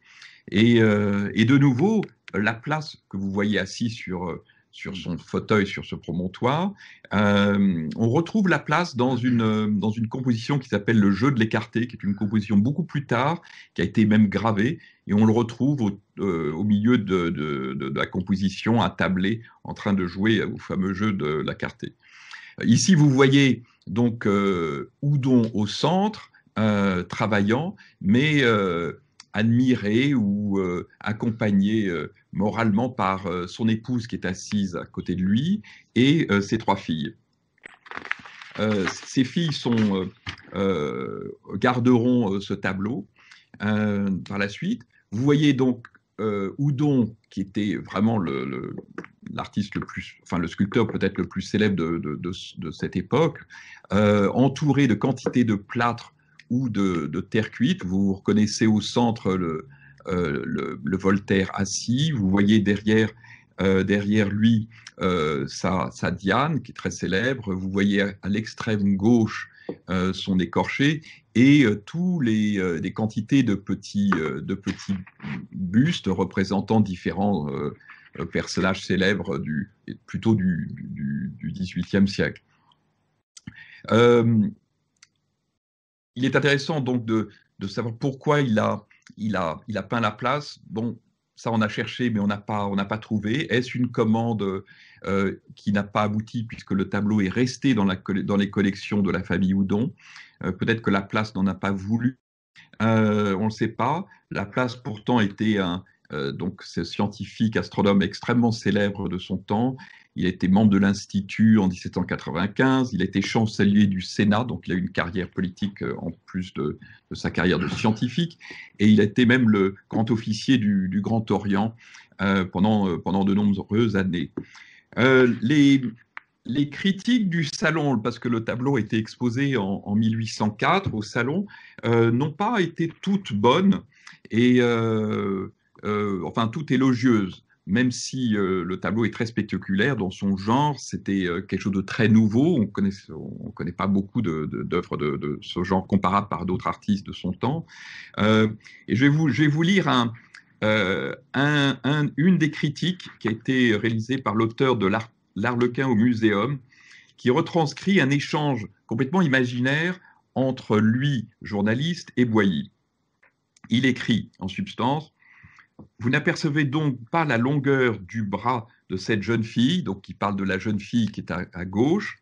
Et de nouveau, Laplace, que vous voyez assis sur son fauteuil, sur ce promontoire, on retrouve Laplace dans une composition qui s'appelle le jeu de l'écarté, qui est une composition beaucoup plus tard, qui a été même gravée, et on le retrouve au milieu de la composition attablé, en train de jouer au fameux jeu de l'écarté. Ici, vous voyez donc Houdon au centre, travaillant, mais admiré ou accompagné moralement par son épouse qui est assise à côté de lui et ses 3 filles. Ces filles garderont ce tableau par la suite. Vous voyez donc Houdon, qui était vraiment l'artiste le plus, enfin le sculpteur peut-être le plus célèbre de cette époque, entouré de quantités de plâtre ou de terre cuite. Vous reconnaissez au centre le Voltaire assis. Vous voyez derrière lui sa Diane, qui est très célèbre. Vous voyez à l'extrême gauche son écorché et des quantités de petits bustes représentant différents personnages célèbres plutôt du XVIIIe siècle. Il est intéressant donc de savoir pourquoi il a peint la place. Bon, ça on a cherché, mais on n'a pas trouvé. Est-ce une commande qui n'a pas abouti puisque le tableau est resté dans les collections de la famille Houdon? Peut-être que la place n'en a pas voulu. On ne le sait pas. La place pourtant était donc ce scientifique astronome extrêmement célèbre de son temps. Il a été membre de l'Institut en 1795, il a été chancelier du Sénat, donc il a eu une carrière politique en plus de sa carrière de scientifique, et il a été même le grand officier du Grand Orient pendant de nombreuses années. Les critiques du salon, parce que le tableau a été exposé en 1804 au salon, n'ont pas été toutes bonnes, et enfin toutes élogieuses. Même si le tableau est très spectaculaire dans son genre, c'était quelque chose de très nouveau. On connaît pas beaucoup d'œuvres de ce genre comparables par d'autres artistes de son temps. Et je vais vous lire une des critiques qui a été réalisée par l'auteur de l'Arlequin au Muséum, qui retranscrit un échange complètement imaginaire entre lui, journaliste, et Boilly. Il écrit en substance: vous n'apercevez donc pas la longueur du bras de cette jeune fille, donc il parle de la jeune fille qui est à gauche.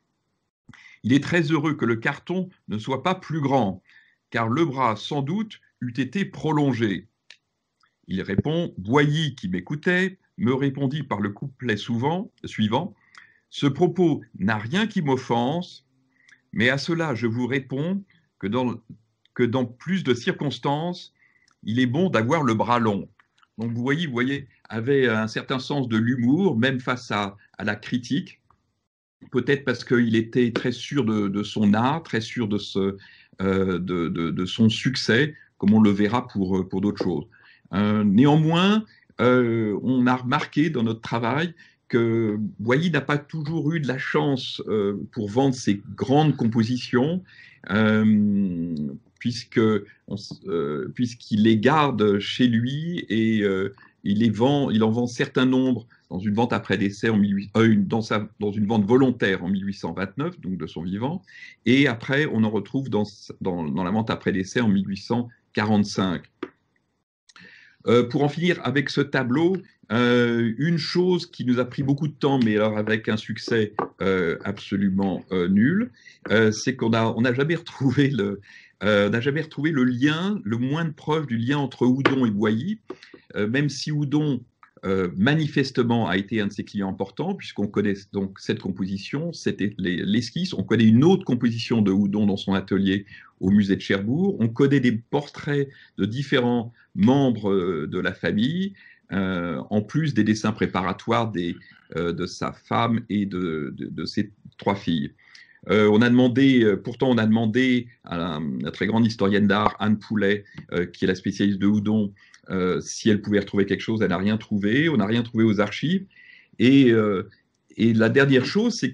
Il est très heureux que le carton ne soit pas plus grand, car le bras, sans doute, eût été prolongé. Il répond: Boilly, qui m'écoutait, me répondit par le couplet suivant: ce propos n'a rien qui m'offense, mais à cela je vous réponds que dans plus de circonstances, il est bon d'avoir le bras long. Donc vous voyez, avait un certain sens de l'humour, même face à la critique, peut-être parce qu'il était très sûr de son art, très sûr de son succès, comme on le verra pour d'autres choses. Néanmoins, on a remarqué dans notre travail que Boilly n'a pas toujours eu de la chance pour vendre ses grandes compositions, puisqu'il les garde chez lui et il en vend certains nombres dans une vente après décès dans une vente volontaire en 1829, donc de son vivant, et après on en retrouve dans la vente après décès en 1845. Pour en finir avec ce tableau, une chose qui nous a pris beaucoup de temps, mais alors avec un succès absolument nul, c'est qu'on n'a jamais retrouvé le lien, le moins de preuves du lien entre Houdon et Boilly, même si Houdon manifestement a été un de ses clients importants, puisqu'on connaît donc cette composition, c'était l'esquisse. On connaît une autre composition de Houdon dans son atelier au musée de Cherbourg. On connaît des portraits de différents membres de la famille, en plus des dessins préparatoires de sa femme et de ses 3 filles. On a demandé à la très grande historienne d'art, Anne Poulet, qui est la spécialiste de Houdon, si elle pouvait retrouver quelque chose. Elle n'a rien trouvé. On n'a rien trouvé aux archives. Et la dernière chose, ce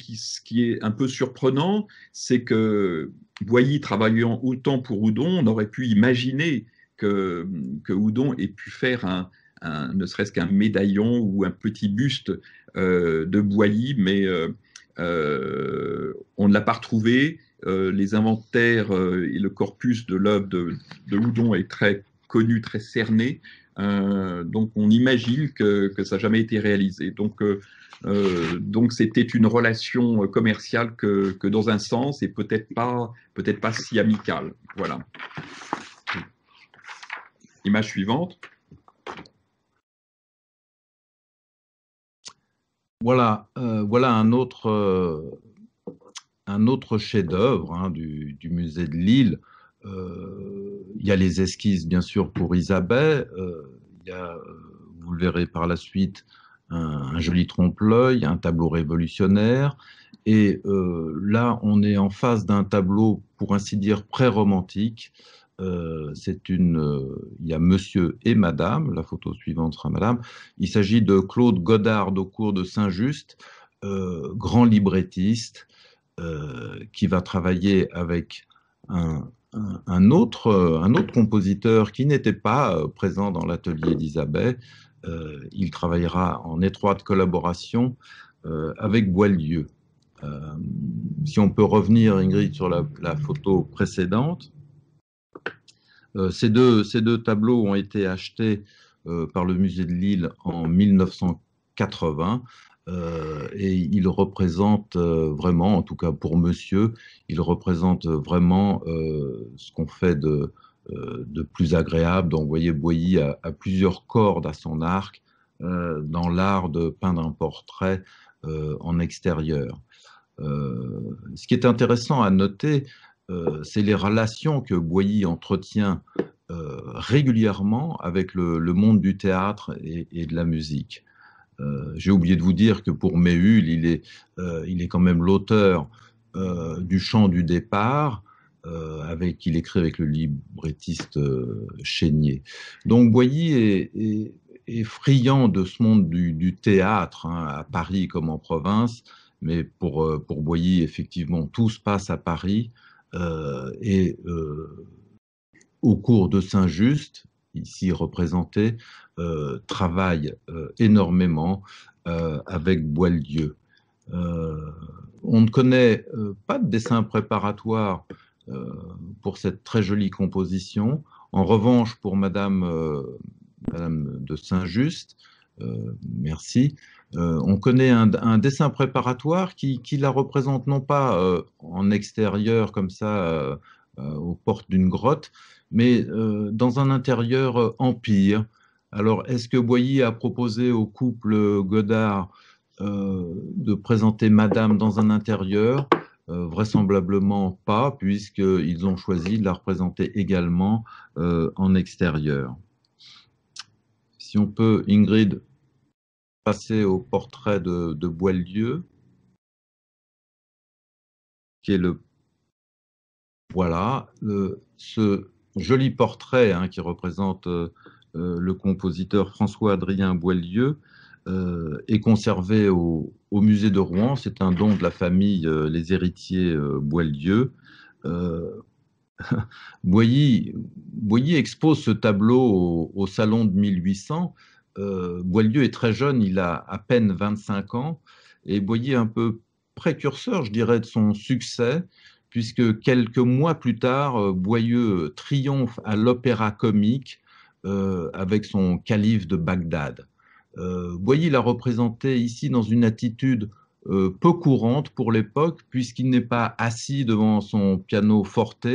qui est un peu surprenant, c'est que Boilly, travaillant autant pour Houdon, on aurait pu imaginer que Houdon ait pu faire ne serait-ce qu'un médaillon ou un petit buste de Boilly, mais on ne l'a pas retrouvé. Les inventaires et le corpus de l'œuvre de Houdon est très connu, très cerné. Donc on imagine que ça n'a jamais été réalisé. Donc c'était une relation commerciale que dans un sens, et peut-être pas si amicale. Voilà. Image suivante. Voilà, voilà un autre chef-d'œuvre hein, du musée de Lille. Il y a les esquisses, bien sûr, pour Isabelle. Il y a, vous le verrez par la suite, un joli trompe-l'œil, un tableau révolutionnaire. Et là, on est en face d'un tableau, pour ainsi dire, pré-romantique. Il y a Monsieur et Madame, la photo suivante sera Madame. Il s'agit de Claude Godard d'Aucourt de Saint-Just, grand librettiste, qui va travailler avec un autre compositeur qui n'était pas présent dans l'atelier d'Isabelle. Il travaillera en étroite collaboration avec Boieldieu. Si on peut revenir, Ingrid, sur la photo précédente. Ces deux tableaux ont été achetés par le musée de Lille en 1980 et ils représentent vraiment, en tout cas pour monsieur, ils représentent vraiment ce qu'on fait de plus agréable. Donc, vous voyez, Boilly a plusieurs cordes à son arc dans l'art de peindre un portrait en extérieur. Ce qui est intéressant à noter, c'est les relations que Boilly entretient régulièrement avec le monde du théâtre et de la musique. J'ai oublié de vous dire que pour Méhul, il est quand même l'auteur du Chant du départ, qu'il écrit avec le librettiste Chénier. Donc Boilly est friand de ce monde du théâtre, hein, à Paris comme en province, mais pour Boilly, effectivement, tout se passe à Paris. Au cours de Saint-Just, ici représenté, travaille énormément avec Boieldieu. On ne connaît pas de dessin préparatoire pour cette très jolie composition. En revanche, pour Madame de Saint-Just, merci, on connaît un dessin préparatoire qui la représente non pas en extérieur comme ça aux portes d'une grotte, mais dans un intérieur empire. Alors, est-ce que Boilly a proposé au couple Godard de présenter Madame dans un intérieur? Vraisemblablement pas, puisqu'ils ont choisi de la représenter également en extérieur. Si on peut, Ingrid, passer au portrait de Boieldieu, qui est voilà, ce joli portrait hein, qui représente le compositeur François-Adrien Boieldieu est conservé au musée de Rouen. C'est un don de la famille Les Héritiers Boieldieu. Boilly expose ce tableau au salon de 1800. Boieldieu est très jeune, il a à peine 25 ans, et Boilly est un peu précurseur, je dirais, de son succès, puisque quelques mois plus tard, Boieldieu triomphe à l'Opéra Comique avec son Calife de Bagdad. Boilly l'a représenté ici dans une attitude peu courante pour l'époque, puisqu'il n'est pas assis devant son piano forte,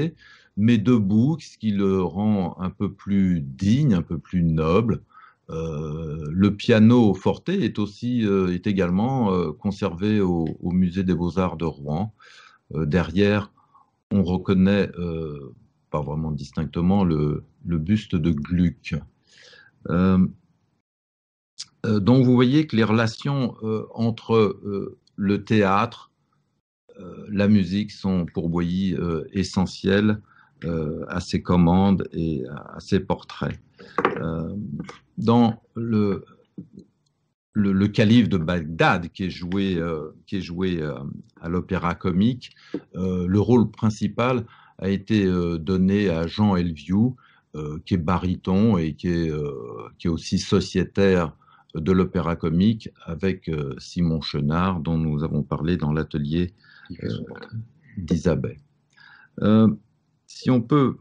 mais debout, ce qui le rend un peu plus digne, un peu plus noble. Le piano forte est également conservé au musée des Beaux-Arts de Rouen. Derrière, on reconnaît, pas vraiment distinctement, le buste de Gluck. Donc vous voyez que les relations entre le théâtre, la musique sont pour Boilly essentielles à ses commandes et à ses portraits. Dans le Calife de Bagdad qui est joué à l'Opéra Comique, le rôle principal a été donné à Jean Elviou, qui est baryton et qui est aussi sociétaire de l'Opéra Comique avec Simon Chenard, dont nous avons parlé dans l'atelier d'Isabelle. Si on peut,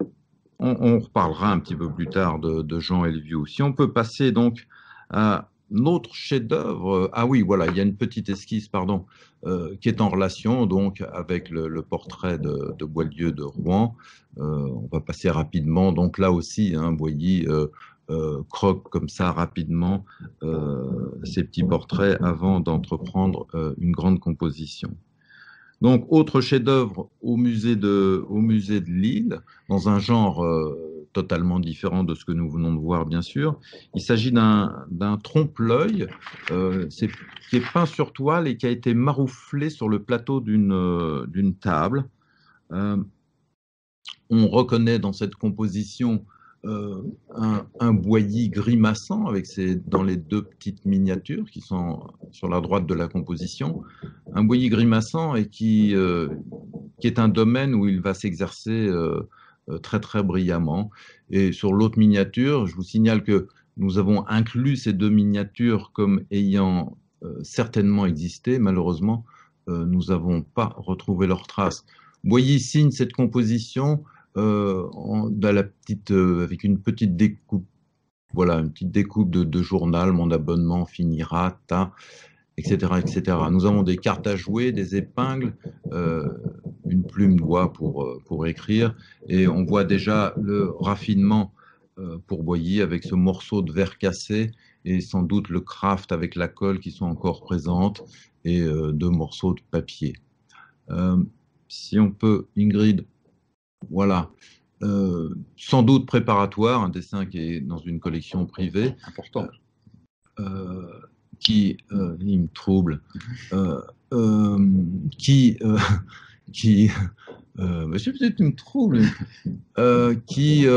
on reparlera un petit peu plus tard de Jean Elviou. Si on peut passer donc à autre chef-d'œuvre, ah oui, voilà, il y a une petite esquisse, pardon, qui est en relation donc avec le portrait de Boieldieu de Rouen. On va passer rapidement. Donc là aussi, hein, Boilly croque comme ça rapidement ces petits portraits avant d'entreprendre une grande composition. Donc, autre chef-d'œuvre au musée de Lille, dans un genre totalement différent de ce que nous venons de voir, bien sûr. Il s'agit d'un trompe-l'œil qui est peint sur toile et qui a été marouflé sur le plateau d'une table. On reconnaît dans cette composition un Boilly grimaçant dans les deux petites miniatures qui sont sur la droite de la composition, un Boilly grimaçant et qui est un domaine où il va s'exercer très très brillamment. Et sur l'autre miniature, je vous signale que nous avons inclus ces deux miniatures comme ayant certainement existé. Malheureusement, nous n'avons pas retrouvé leurs traces. Boilly signe cette composition avec une petite découpe, voilà, une petite découpe de journal, mon abonnement finira, etc., etc. Nous avons des cartes à jouer, des épingles, une plume d'oie pour écrire, et on voit déjà le raffinement pour Boilly avec ce morceau de verre cassé et sans doute le craft avec la colle qui sont encore présentes et deux morceaux de papier. Si on peut, Ingrid, voilà, sans doute préparatoire, un dessin qui est dans une collection privée. Important. Il me trouble, monsieur, peut-être il me trouble, qui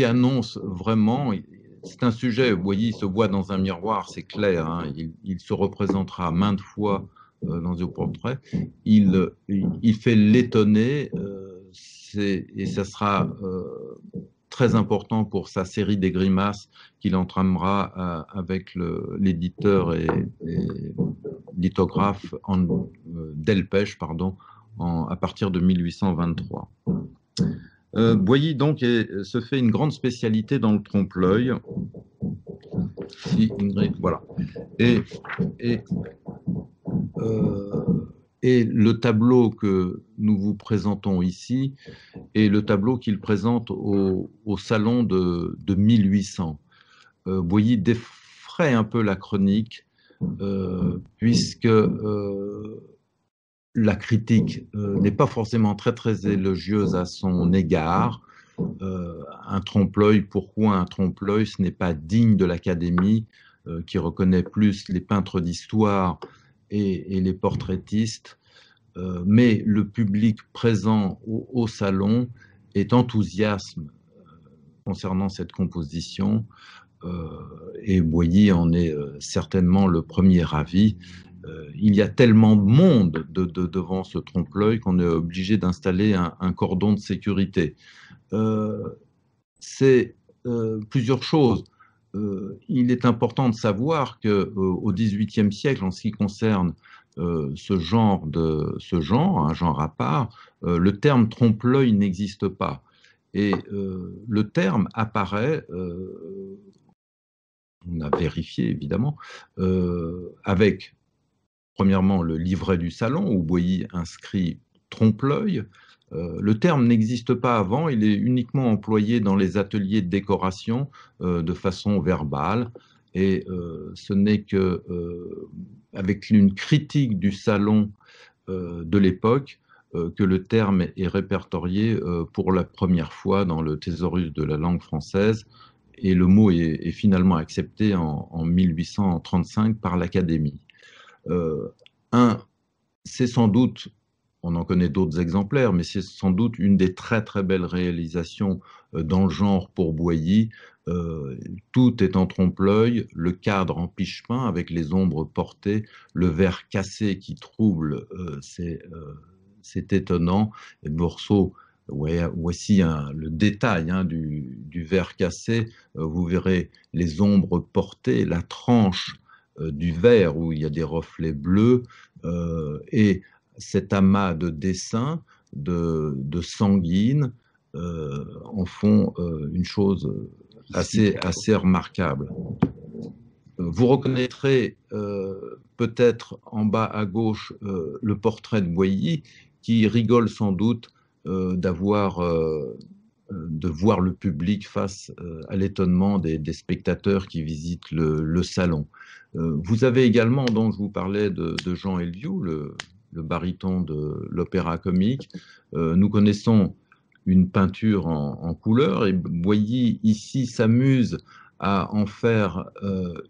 annonce vraiment, c'est un sujet, vous voyez, il se voit dans un miroir, c'est clair, hein, il se représentera maintes fois dans des portraits, il fait l'étonner, et ça sera très important pour sa série des grimaces qu'il entramera avec l'éditeur et lithographe Delpech, à partir de 1823. Boilly donc se fait une grande spécialité dans le trompe-l'œil. Voilà. Et le tableau que nous vous présentons ici est le tableau qu'il présente au salon de 1800. Boilly défraie un peu la chronique, puisque la critique n'est pas forcément très très élogieuse à son égard. Un trompe-l'œil, pourquoi un trompe-l'œil? Ce n'est pas digne de l'Académie, qui reconnaît plus les peintres d'histoire et les portraitistes, mais le public présent au salon est enthousiaste concernant cette composition, et Boilly en est certainement le premier ravi. Il y a tellement de monde devant ce trompe-l'œil qu'on est obligé d'installer un cordon de sécurité. C'est plusieurs choses. Il est important de savoir qu'au XVIIIe siècle, en ce qui concerne un genre à part, le terme trompe-l'œil n'existe pas. Et le terme apparaît, on a vérifié évidemment, avec premièrement le livret du salon où Boilly inscrit trompe-l'œil. Le terme n'existe pas avant, il est uniquement employé dans les ateliers de décoration de façon verbale, et ce n'est qu'avec une critique du salon de l'époque que le terme est répertorié pour la première fois dans le Thésaurus de la langue française, et le mot est finalement accepté en 1835 par l'Académie. C'est sans doute, on en connaît d'autres exemplaires, mais c'est sans doute une des très très belles réalisations dans le genre pour Boilly. Tout est en trompe-l'œil, le cadre en piche-pain avec les ombres portées, le verre cassé qui trouble, c'est étonnant. Et le morceau, voici le détail du verre cassé. Vous verrez les ombres portées, la tranche du verre où il y a des reflets bleus, et cet amas de dessins, de sanguine, en font une chose assez remarquable. Vous reconnaîtrez peut-être en bas à gauche le portrait de Boilly, qui rigole sans doute de voir le public face à l'étonnement des spectateurs qui visitent le salon. Vous avez également, donc je vous parlais de Jean Eldiou, le baryton de l'opéra comique. Nous connaissons une peinture en couleur, et Boilly ici s'amuse à en faire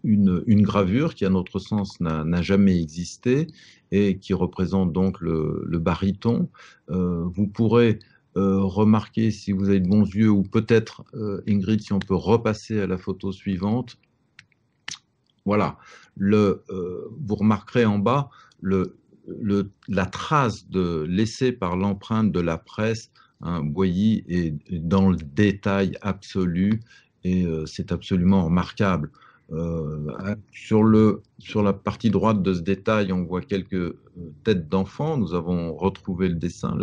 une gravure qui, à notre sens, n'a jamais existé et qui représente donc le baryton. Vous pourrez remarquer, si vous avez de bons yeux, ou peut-être, Ingrid, si on peut repasser à la photo suivante. Voilà, vous remarquerez en bas la trace laissée par l'empreinte de la presse. Boilly est dans le détail absolu et c'est absolument remarquable. Sur la partie droite de ce détail, on voit quelques têtes d'enfants. Nous avons retrouvé le dessin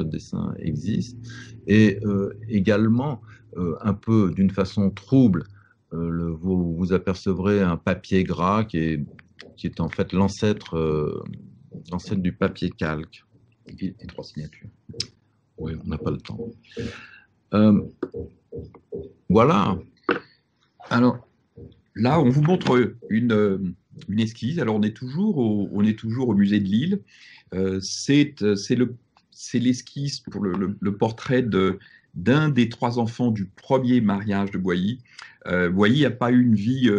existe. Et également, un peu d'une façon trouble, vous apercevrez un papier gras qui est en fait l'ancêtre du papier calque. Et 3 signatures. Oui, on n'a pas le temps. Voilà. Alors, là, on vous montre une esquisse. Alors, on est toujours au musée de Lille. C'est l'esquisse pour le portrait d'un des 3 enfants du premier mariage de Boilly. Boilly n'a pas eu une vie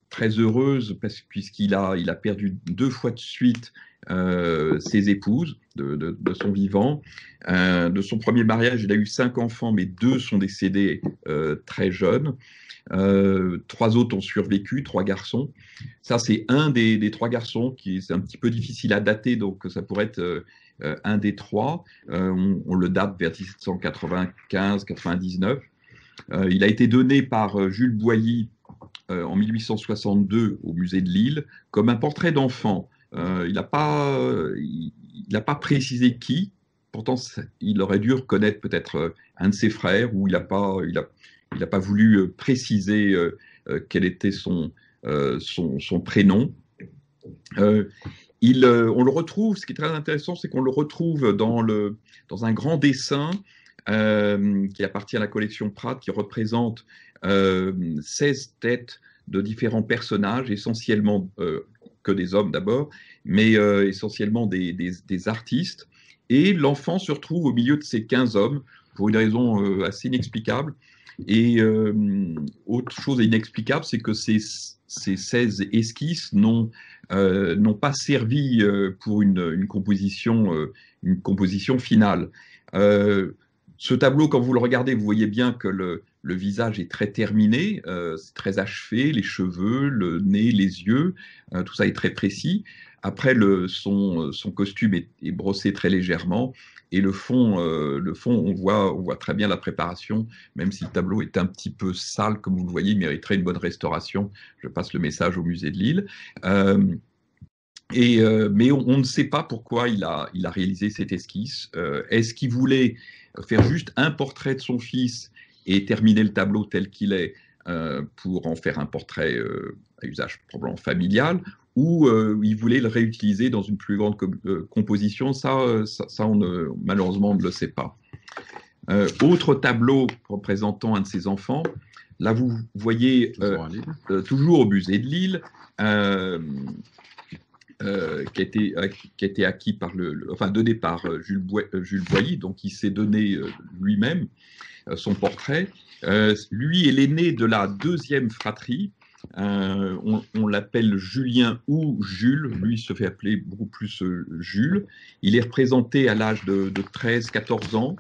très heureuse puisqu'il a perdu 2 fois de suite ses épouses de son vivant. De son premier mariage, il a eu 5 enfants, mais 2 sont décédés très jeunes. 3 autres ont survécu, 3 garçons. Ça, c'est un des 3 garçons c'est un petit peu difficile à dater, donc ça pourrait être un des 3. On le date vers 1795-99. Il a été donné par Jules Boilly en 1862 au musée de Lille comme un portrait d'enfant. Il n'a pas précisé qui. Pourtant, il aurait dû reconnaître peut-être un de ses frères, ou il n'a pas voulu préciser quel était son prénom. On le retrouve, ce qui est très intéressant, c'est qu'on le retrouve dans un grand dessin qui appartient à la collection Pratt, qui représente 16 têtes de différents personnages, essentiellement que des hommes d'abord, mais essentiellement des artistes. Et l'enfant se retrouve au milieu de ces 15 hommes pour une raison assez inexplicable. Et autre chose inexplicable, c'est que ces 16 esquisses n'ont pas servi pour une composition finale. Ce tableau, quand vous le regardez, vous voyez bien que le visage est très terminé, c'est très achevé, les cheveux, le nez, les yeux, tout ça est très précis. Après, son costume est brossé très légèrement, et le fond, on voit très bien la préparation, même si le tableau est un petit peu sale, comme vous le voyez, il mériterait une bonne restauration. Je passe le message au musée de Lille. Mais on ne sait pas pourquoi il a réalisé cette esquisse. Est-ce qu'il voulait faire juste un portrait de son fils et terminer le tableau tel qu'il est pour en faire un portrait à usage probablement familial, ou il voulait le réutiliser dans une plus grande composition? Ça malheureusement, on ne le sait pas. Autre tableau représentant un de ses enfants. Là, vous voyez toujours au musée de Lille, qui a été acquis donné par Jules Boilly, donc il s'est donné lui-même son portrait. Lui est l'aîné de la 2e fratrie. On l'appelle Julien ou Jules. Lui se fait appeler beaucoup plus Jules. Il est représenté à l'âge de 13-14 ans.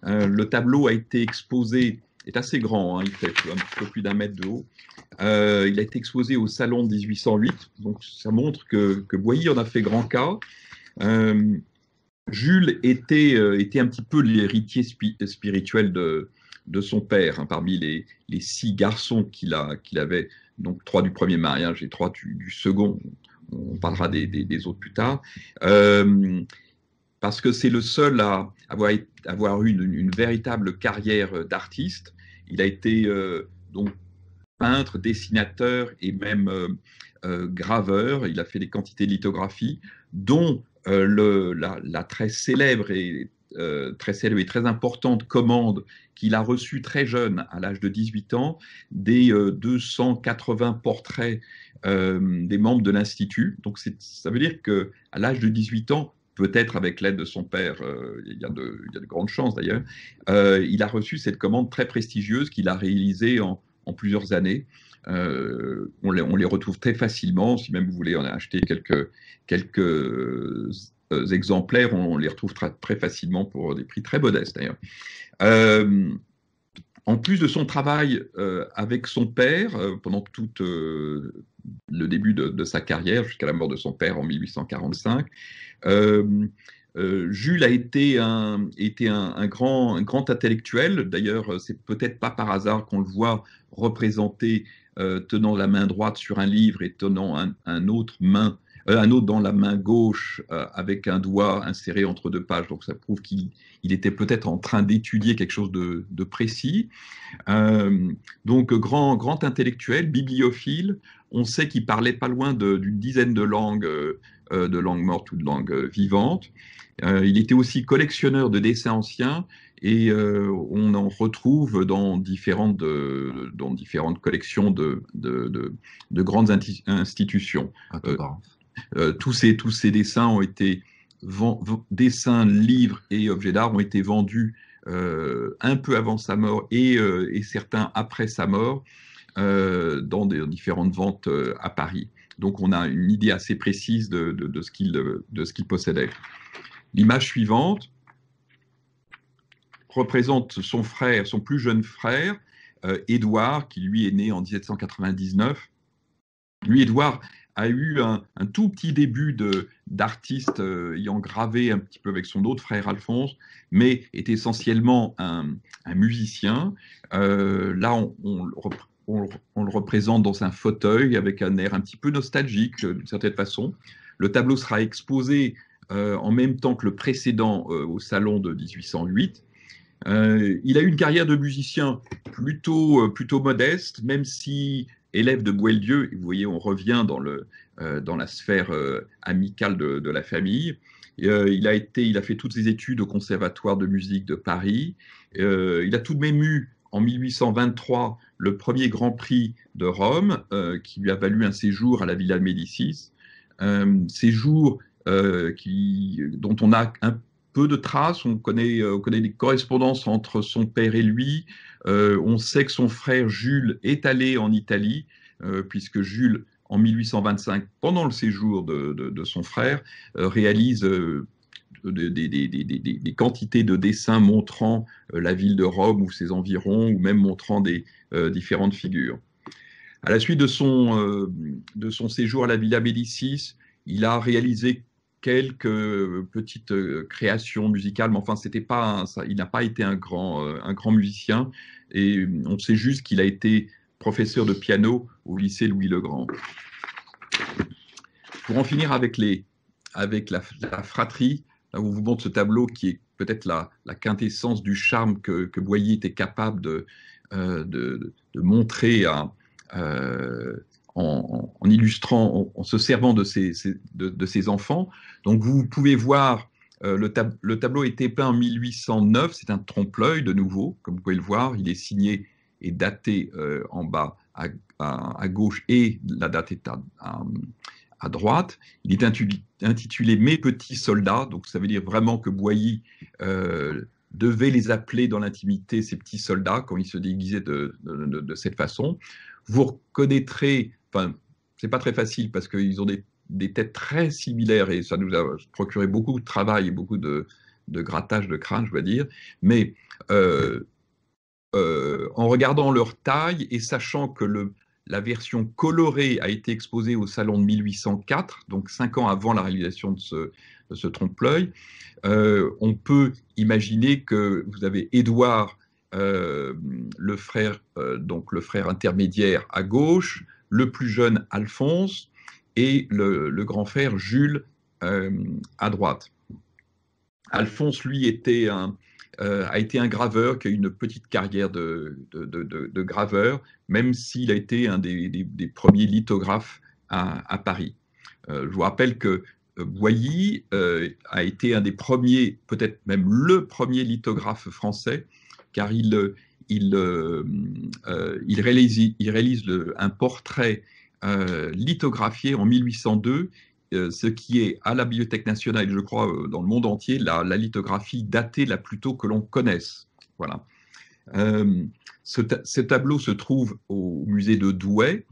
Le tableau a été exposé, est assez grand, hein, il fait un petit peu plus d'1 mètre de haut. Il a été exposé au salon de 1808, donc ça montre que Boilly en a fait grand cas. Jules était un petit peu l'héritier spirituel de son père, hein, parmi les 6 garçons qu'il avait, donc 3 du premier mariage et 3 du second. On parlera des autres plus tard. Parce que c'est le seul à avoir eu une véritable carrière d'artiste. Il a été donc peintre, dessinateur et même graveur. Il a fait des quantités de lithographie, dont la très célèbre et très importante commande qu'il a reçue très jeune, à l'âge de 18 ans, des 280 portraits des membres de l'Institut. Donc ça veut dire qu'à l'âge de 18 ans, peut-être avec l'aide de son père, il y a de grandes chances d'ailleurs, il a reçu cette commande très prestigieuse qu'il a réalisée en plusieurs années. On les retrouve très facilement, si même vous voulez en acheter quelques exemplaires, on les retrouve très facilement pour des prix très modestes d'ailleurs. En plus de son travail avec son père, pendant tout le début de sa carrière, jusqu'à la mort de son père en 1845, Jules a été un grand intellectuel. D'ailleurs, c'est peut-être pas par hasard qu'on le voit représenté tenant la main droite sur un livre et tenant un autre dans la main gauche avec un doigt inséré entre deux pages. Donc ça prouve qu'il était peut-être en train d'étudier quelque chose de précis. Donc grand intellectuel, bibliophile. On sait qu'il parlait pas loin d'une dizaine de langues mortes ou de langues vivantes. Il était aussi collectionneur de dessins anciens et on en retrouve dans différentes collections de grandes institutions. Tous ces dessins ont été dessins, livres et objets d'art ont été vendus un peu avant sa mort et certains après sa mort dans différentes ventes à Paris. Donc on a une idée assez précise de ce qu'il possédait. L'image suivante représente son frère, son plus jeune frère, Édouard, qui lui est né en 1799. Lui, Édouard, a eu un tout petit début d'artiste ayant gravé un petit peu avec son autre frère Alphonse, mais est essentiellement un musicien. Là, on le représente dans un fauteuil avec un air un petit peu nostalgique d'une certaine façon. Le tableau sera exposé en même temps que le précédent au salon de 1808. Il a eu une carrière de musicien plutôt modeste, même si élève de Boieldieu, vous voyez, on revient dans la sphère amicale de la famille. Il a fait toutes ses études au Conservatoire de musique de Paris. Il a tout de même eu, en 1823, le premier Grand Prix de Rome, qui lui a valu un séjour à la Villa Médicis. Séjour dont on a un peu de traces, on connaît des correspondances entre son père et lui. On sait que son frère Jules est allé en Italie, puisque Jules, en 1825, pendant le séjour de son frère, réalise des quantités de dessins montrant la ville de Rome ou ses environs, ou même montrant des différentes figures. À la suite de son séjour à la Villa Médicis, il a réalisé quelques petites créations musicales, mais enfin, il n'a pas été un grand musicien, et on sait juste qu'il a été professeur de piano au lycée Louis-le-Grand. Pour en finir avec la fratrie, là où on vous montre ce tableau qui est peut-être la quintessence du charme que Boilly était capable de montrer en illustrant, en se servant de ses enfants. Donc vous pouvez voir, le tableau a été peint en 1809, c'est un trompe-l'œil de nouveau, comme vous pouvez le voir, il est signé et daté en bas à gauche et la date est à droite. Il est intitulé « Mes petits soldats », donc ça veut dire vraiment que Boilly devait les appeler dans l'intimité ses petits soldats quand il se déguisait de cette façon. Vous reconnaîtrez, enfin, c'est pas très facile parce qu'ils ont des têtes très similaires et ça nous a procuré beaucoup de travail et beaucoup de grattage de crâne, je dois dire, mais en regardant leur taille et sachant que la version colorée a été exposée au salon de 1804, donc 5 ans avant la réalisation de ce trompe-l'œil, on peut imaginer que vous avez Édouard, le frère intermédiaire à gauche, le plus jeune Alphonse et le grand frère Jules à droite. Alphonse, lui, était a été un graveur qui a eu une petite carrière de graveur, même s'il a été un des premiers lithographes à Paris. Je vous rappelle que Boilly a été un des premiers, peut-être même le premier lithographe français, car il réalise un portrait lithographié en 1802, ce qui est à la Bibliothèque nationale, je crois, dans le monde entier, la lithographie datée la plus tôt que l'on connaisse. Voilà. Ce tableau se trouve au musée de Douai.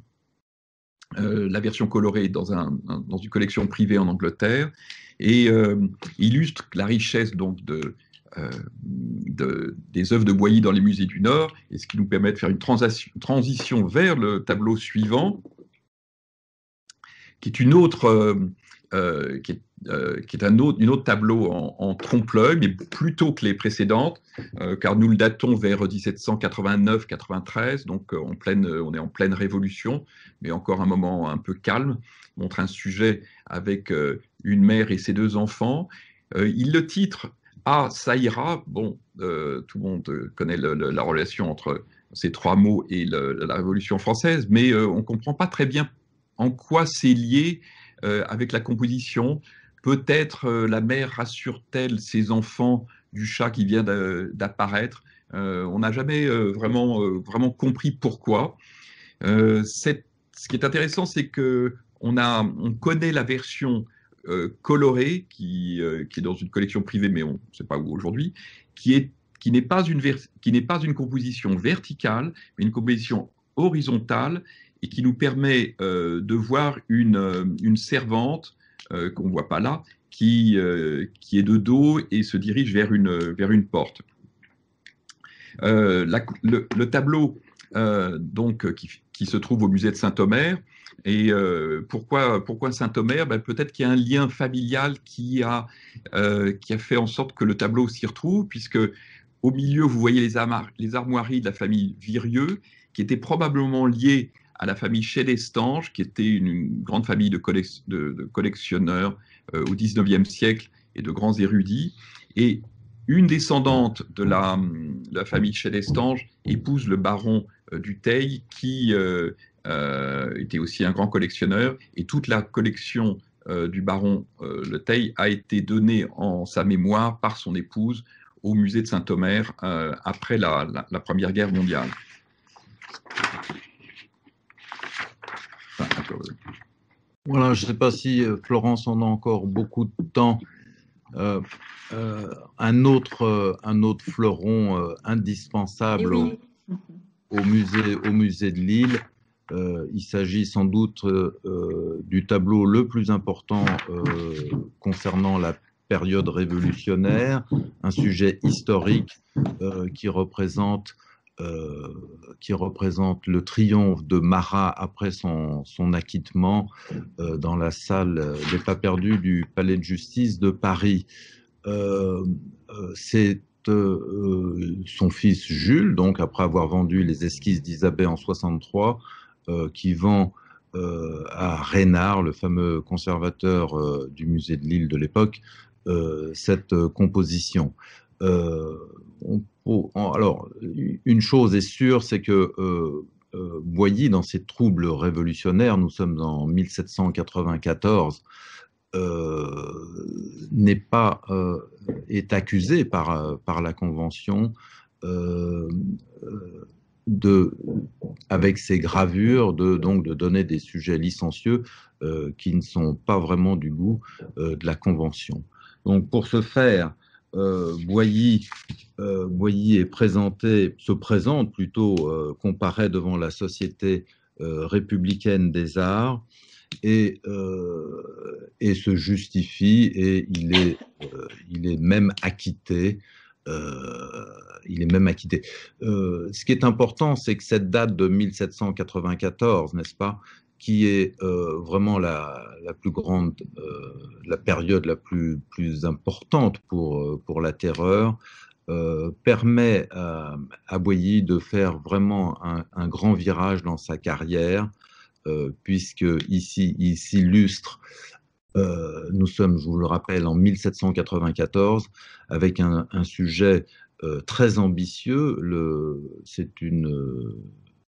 La version colorée est dans une collection privée en Angleterre et illustre la richesse donc des œuvres de Boilly dans les musées du Nord, et ce qui nous permet de faire une transition vers le tableau suivant, qui est une autre tableau en trompe-l'œil, mais plus tôt que les précédentes, car nous le datons vers 1789-93, donc on est en pleine révolution, mais encore un moment un peu calme. Il montre un sujet avec une mère et ses 2 enfants. Il le titre « Ah, ça ira ». Bon, tout le monde connaît la relation entre ces 3 mots et la Révolution française, mais on ne comprend pas très bien en quoi c'est lié avec la composition. Peut-être la mère rassure-t-elle ses enfants du chat qui vient d'apparaître. On n'a jamais vraiment compris pourquoi. Ce qui est intéressant, c'est qu'on connaît la version colorée qui est dans une collection privée, mais on ne sait pas où aujourd'hui, qui n'est pas une composition verticale, mais une composition horizontale, et qui nous permet de voir une servante qu'on ne voit pas là, qui est de dos et se dirige vers une porte. Le tableau donc, qui se trouve au musée de Saint-Omer, et pourquoi Saint-Omer? Peut-être qu'il y a un lien familial qui a fait en sorte que le tableau s'y retrouve, puisque au milieu, vous voyez les armoiries de la famille Virieux, qui étaient probablement liées à la famille Chez-Destange, qui était une grande famille de collectionneurs au XIXe siècle et de grands érudits. Et une descendante de la famille Chez-Destange épouse le baron du Teil, qui était aussi un grand collectionneur. Et toute la collection du baron le Teil a été donnée en sa mémoire par son épouse au musée de Saint-Omer après la Première Guerre mondiale. Voilà, je ne sais pas si Florence en a encore beaucoup de temps. Un autre fleuron indispensable au musée de Lille. Il s'agit sans doute du tableau le plus important concernant la période révolutionnaire, un sujet historique qui représente le triomphe de Marat après son acquittement dans la salle des Pas perdus du Palais de Justice de Paris. C'est son fils Jules, donc après avoir vendu les esquisses d'Isabelle en 63, qui vend à Reynard, le fameux conservateur du musée de Lille de l'époque, cette composition. Alors, une chose est sûre, c'est que Boilly, dans ses troubles révolutionnaires, nous sommes en 1794, est accusé par la Convention avec ses gravures de donner des sujets licencieux qui ne sont pas vraiment du goût de la Convention. Donc, pour ce faire, Boilly comparaît devant la Société républicaine des arts et se justifie, et il est même acquitté. Ce qui est important, c'est que cette date de 1794, n'est-ce pas, qui est vraiment la plus grande, la période la plus importante pour la terreur, permet à Boilly de faire vraiment un grand virage dans sa carrière, puisqu'il s'illustre, nous sommes, je vous le rappelle, en 1794, avec un sujet très ambitieux.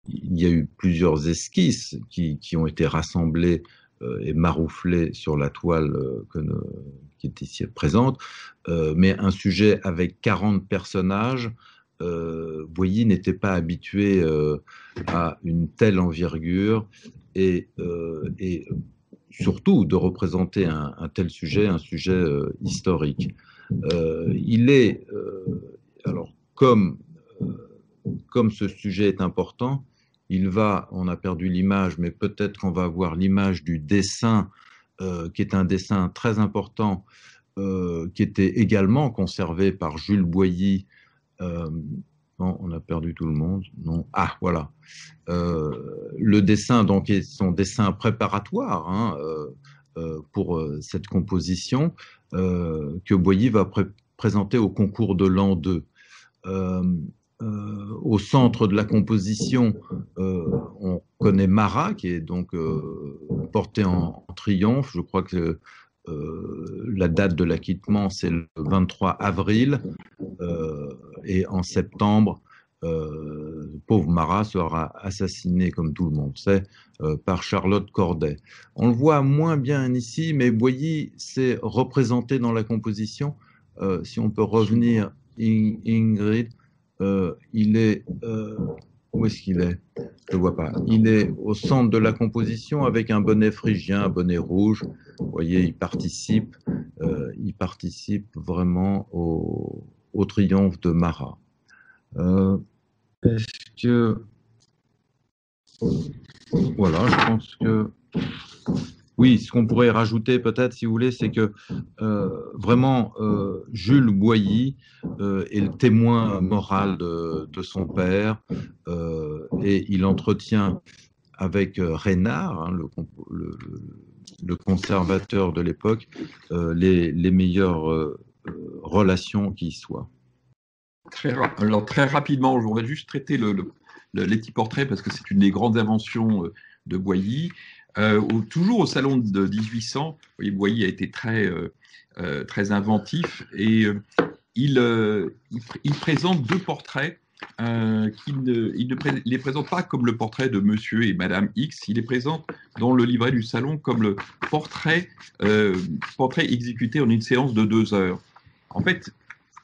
Il y a eu plusieurs esquisses qui ont été rassemblées et marouflées sur la toile qui est ici présente, mais un sujet avec 40 personnages, Boilly n'était pas habitué à une telle envergure et surtout de représenter un tel sujet, un sujet historique. Il est, alors comme ce sujet est important, on a perdu l'image, mais peut-être qu'on va avoir l'image du dessin, qui est un dessin très important, qui était également conservé par Jules Boilly. Non, on a perdu tout le monde. Non. Ah, voilà. Le dessin, donc, est son dessin préparatoire hein, pour cette composition que Boilly va présenter au concours de l'an 2. Au centre de la composition, on connaît Marat, qui est donc porté en triomphe. Je crois que la date de l'acquittement, c'est le 23 avril. Et en septembre, pauvre Marat sera assassiné, comme tout le monde sait, par Charlotte Corday. On le voit moins bien ici, mais Boilly s'est représenté dans la composition. Si on peut revenir, Ingrid, il est... où est-ce qu'il est? Je ne vois pas. Il est au centre de la composition avec un bonnet phrygien, un bonnet rouge. Vous voyez, il participe vraiment au triomphe de Marat. Est-ce que... Voilà, je pense que... Oui, ce qu'on pourrait rajouter peut-être, si vous voulez, c'est que vraiment, Jules Boilly est le témoin moral de son père et il entretient avec Reynard, hein, le conservateur de l'époque, les meilleures relations qui soient. Alors très rapidement, je voudrais juste traiter les petits portraits parce que c'est une des grandes inventions de Boilly. Toujours au salon de 1800, vous voyez, Boilly a été très inventif et il présente deux portraits. Il ne les présente pas comme le portrait de Monsieur et Madame X, il les présente dans le livret du salon comme le portrait exécuté en une séance de 2 heures. En fait,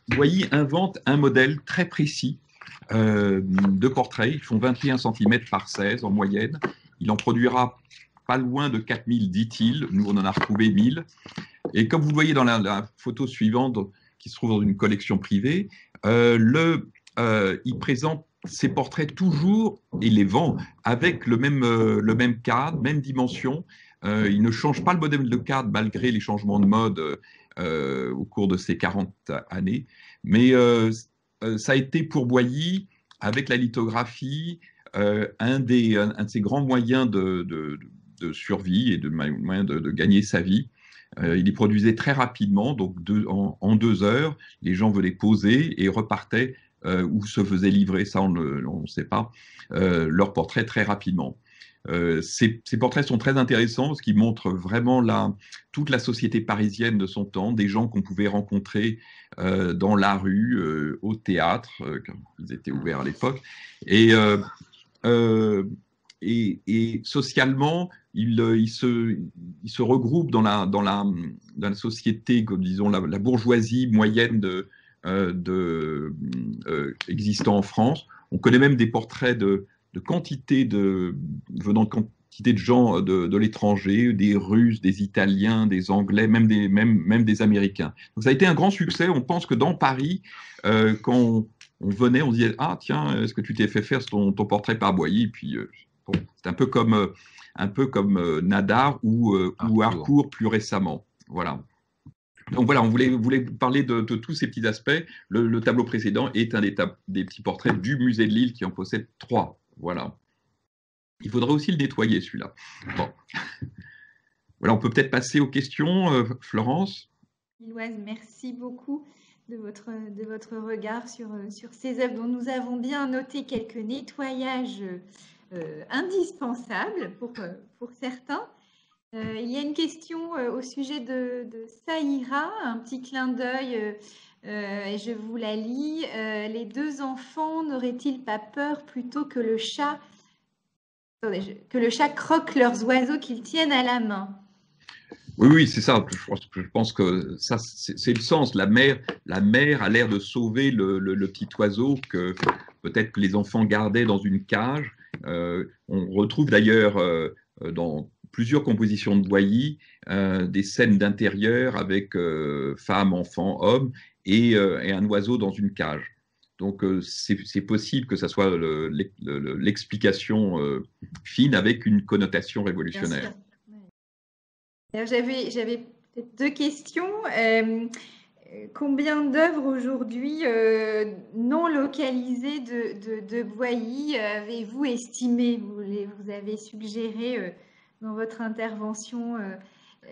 Boilly invente un modèle très précis de portrait. Ils font 21 cm par 16 en moyenne. Il en produira pas loin de 4000, dit-il. Nous, on en a retrouvé 1000. Et comme vous le voyez dans la photo suivante, qui se trouve dans une collection privée, il présente ses portraits toujours et les vend avec le même cadre, même dimension. Il ne change pas le modèle de cadre malgré les changements de mode au cours de ces 40 années. Mais ça a été pour Boilly, avec la lithographie, un de ses grands moyens de survie et de moyen de gagner sa vie. Il les produisait très rapidement, donc en 2 heures, les gens venaient poser et repartaient ou se faisaient livrer, ça on ne sait pas, leurs portraits très rapidement. Ces portraits sont très intéressants parce qu'ils montrent vraiment toute la société parisienne de son temps, des gens qu'on pouvait rencontrer dans la rue, au théâtre, quand ils étaient ouverts à l'époque. Et socialement, il se regroupe dans la société, comme disons la bourgeoisie moyenne existant en France. On connaît même des portraits venant de quantité de gens de l'étranger, des Russes, des Italiens, des Anglais, même des Américains. Donc ça a été un grand succès. On pense que dans Paris, quand on venait, on disait « Ah tiens, est-ce que tu t'es fait faire ton portrait par Boilly ?» Puis bon, c'est un peu comme Nadar ou Harcourt plus récemment. Voilà. Donc voilà, on voulait parler de tous ces petits aspects. Le tableau précédent est un des petits portraits du musée de Lille qui en possède 3. Voilà. Il faudrait aussi le nettoyer, celui-là. Bon. Voilà, on peut peut-être passer aux questions, Florence. Gilloise, merci beaucoup de votre regard sur ces œuvres dont nous avons bien noté quelques nettoyages indispensables pour certains. Il y a une question au sujet de Saïra, un petit clin d'œil et je vous la lis. Les deux enfants n'auraient-ils pas peur plutôt que le chat croque leurs oiseaux qu'ils tiennent à la main? Oui, c'est ça. Je pense que ça, c'est le sens. La mère a l'air de sauver le petit oiseau que peut-être que les enfants gardaient dans une cage. On retrouve d'ailleurs dans plusieurs compositions de Boilly des scènes d'intérieur avec femmes, enfants, hommes et un oiseau dans une cage. Donc c'est possible que ça soit l'explication fine avec une connotation révolutionnaire. J'avais peut-être deux questions. Combien d'œuvres aujourd'hui non localisées de Boilly avez-vous estimé? Vous avez suggéré dans votre intervention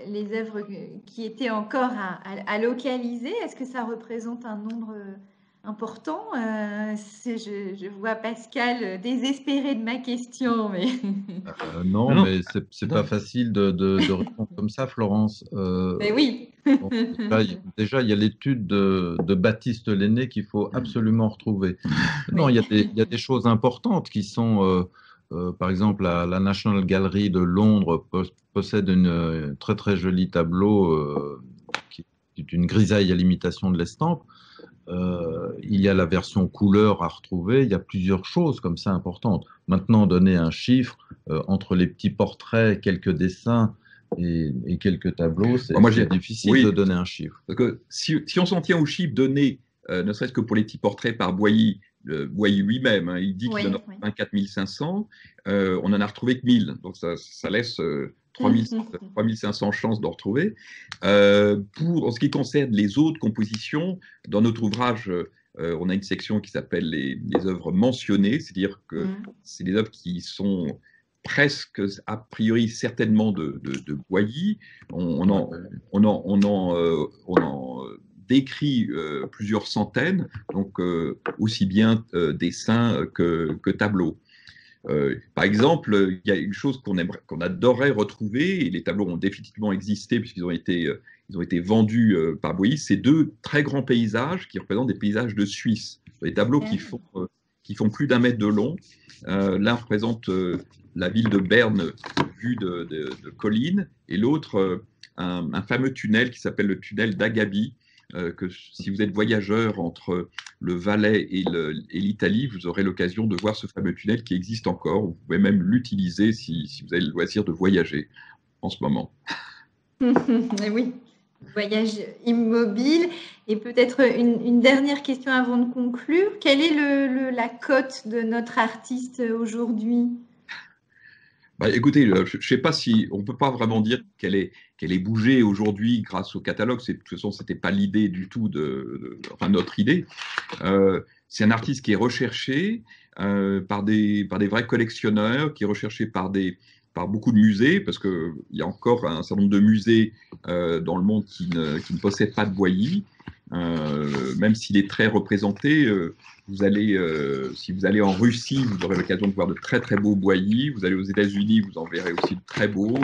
les œuvres qui étaient encore à localiser. Est-ce que ça représente un nombre important? Je vois Pascal désespéré de ma question. Mais... non, mais c'est pas facile de répondre comme ça, Florence. Mais oui. Bon, déjà, il y a l'étude de Baptiste Lenné qu'il faut absolument retrouver. Non, il y a des choses importantes qui sont, par exemple, la National Gallery de Londres possède une très très joli tableau qui est une grisaille à l'imitation de l'estampe. Il y a la version couleur à retrouver, il y a plusieurs choses comme ça importantes. Maintenant, donner un chiffre entre les petits portraits, quelques dessins et quelques tableaux, c'est difficile de donner un chiffre. Parce que si on s'en tient aux chiffres donnés, ne serait-ce que pour les petits portraits par Boilly, Boilly lui-même, hein, il dit qu'il en a 4500, on en a retrouvé que 1000, donc ça laisse 3500 chances d'en retrouver. En ce qui concerne les autres compositions, dans notre ouvrage, on a une section qui s'appelle les œuvres mentionnées, c'est-à-dire que c'est des œuvres qui sont presque a priori certainement de Boilly. On en décrit plusieurs centaines, donc aussi bien dessins que tableaux. Par exemple, il y a une chose qu'on adorerait retrouver, et les tableaux ont définitivement existé puisqu'ils ont été vendus par Boilly, c'est deux très grands paysages qui représentent des paysages de Suisse. Des tableaux qui font plus d'1 mètre de long. L'un représente la ville de Berne vue de collines, et l'autre un fameux tunnel qui s'appelle le tunnel d'Agabi, que si vous êtes voyageur entre le Valais et l'Italie, vous aurez l'occasion de voir ce fameux tunnel qui existe encore. Vous pouvez même l'utiliser si vous avez le loisir de voyager en ce moment. Et oui, voyage immobile. Et peut-être une dernière question avant de conclure. Quelle est la cote de notre artiste aujourd'hui? Écoutez, je ne sais pas si on ne peut pas vraiment dire qu'elle est bougée aujourd'hui grâce au catalogue. De toute façon, ce n'était pas l'idée du tout, enfin notre idée. C'est un artiste qui est recherché par des vrais collectionneurs, qui est recherché par beaucoup de musées, parce qu'il y a encore un certain nombre de musées dans le monde qui ne possèdent pas de Boilly. Même s'il est très représenté, si vous allez en Russie, vous aurez l'occasion de voir de très très beaux Boilly. Vous allez aux États-Unis, vous en verrez aussi de très beaux,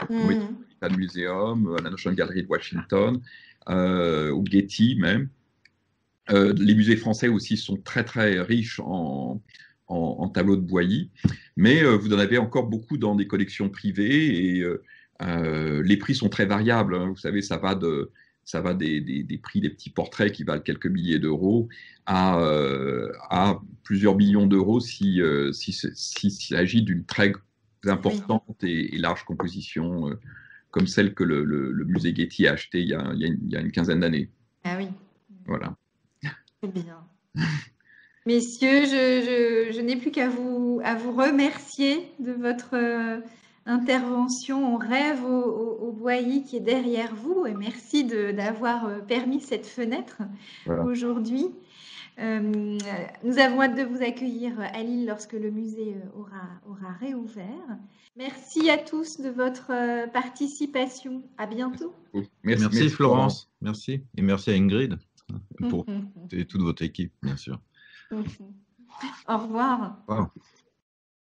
au Metropolitan Museum, à la National Gallery de Washington, au Getty même. Les musées français aussi sont très très riches en tableaux de Boilly, mais vous en avez encore beaucoup dans des collections privées, et les prix sont très variables. Hein. Vous savez, ça va des prix des petits portraits qui valent quelques milliers d'euros à plusieurs millions d'euros s'il s'agit d'une très importante et large composition comme celle que le musée Getty a achetée il y a une quinzaine d'années. Ah oui. Voilà. Très bien. Messieurs, je n'ai plus qu'à vous remercier de votre intervention. On rêve au Boilly qui est derrière vous, et merci d'avoir permis cette fenêtre aujourd'hui. Nous avons hâte de vous accueillir à Lille lorsque le musée aura réouvert. Merci à tous de votre participation. À bientôt. Merci Florence. Merci. Et merci à Ingrid et toute votre équipe, bien sûr. Au revoir. Au revoir.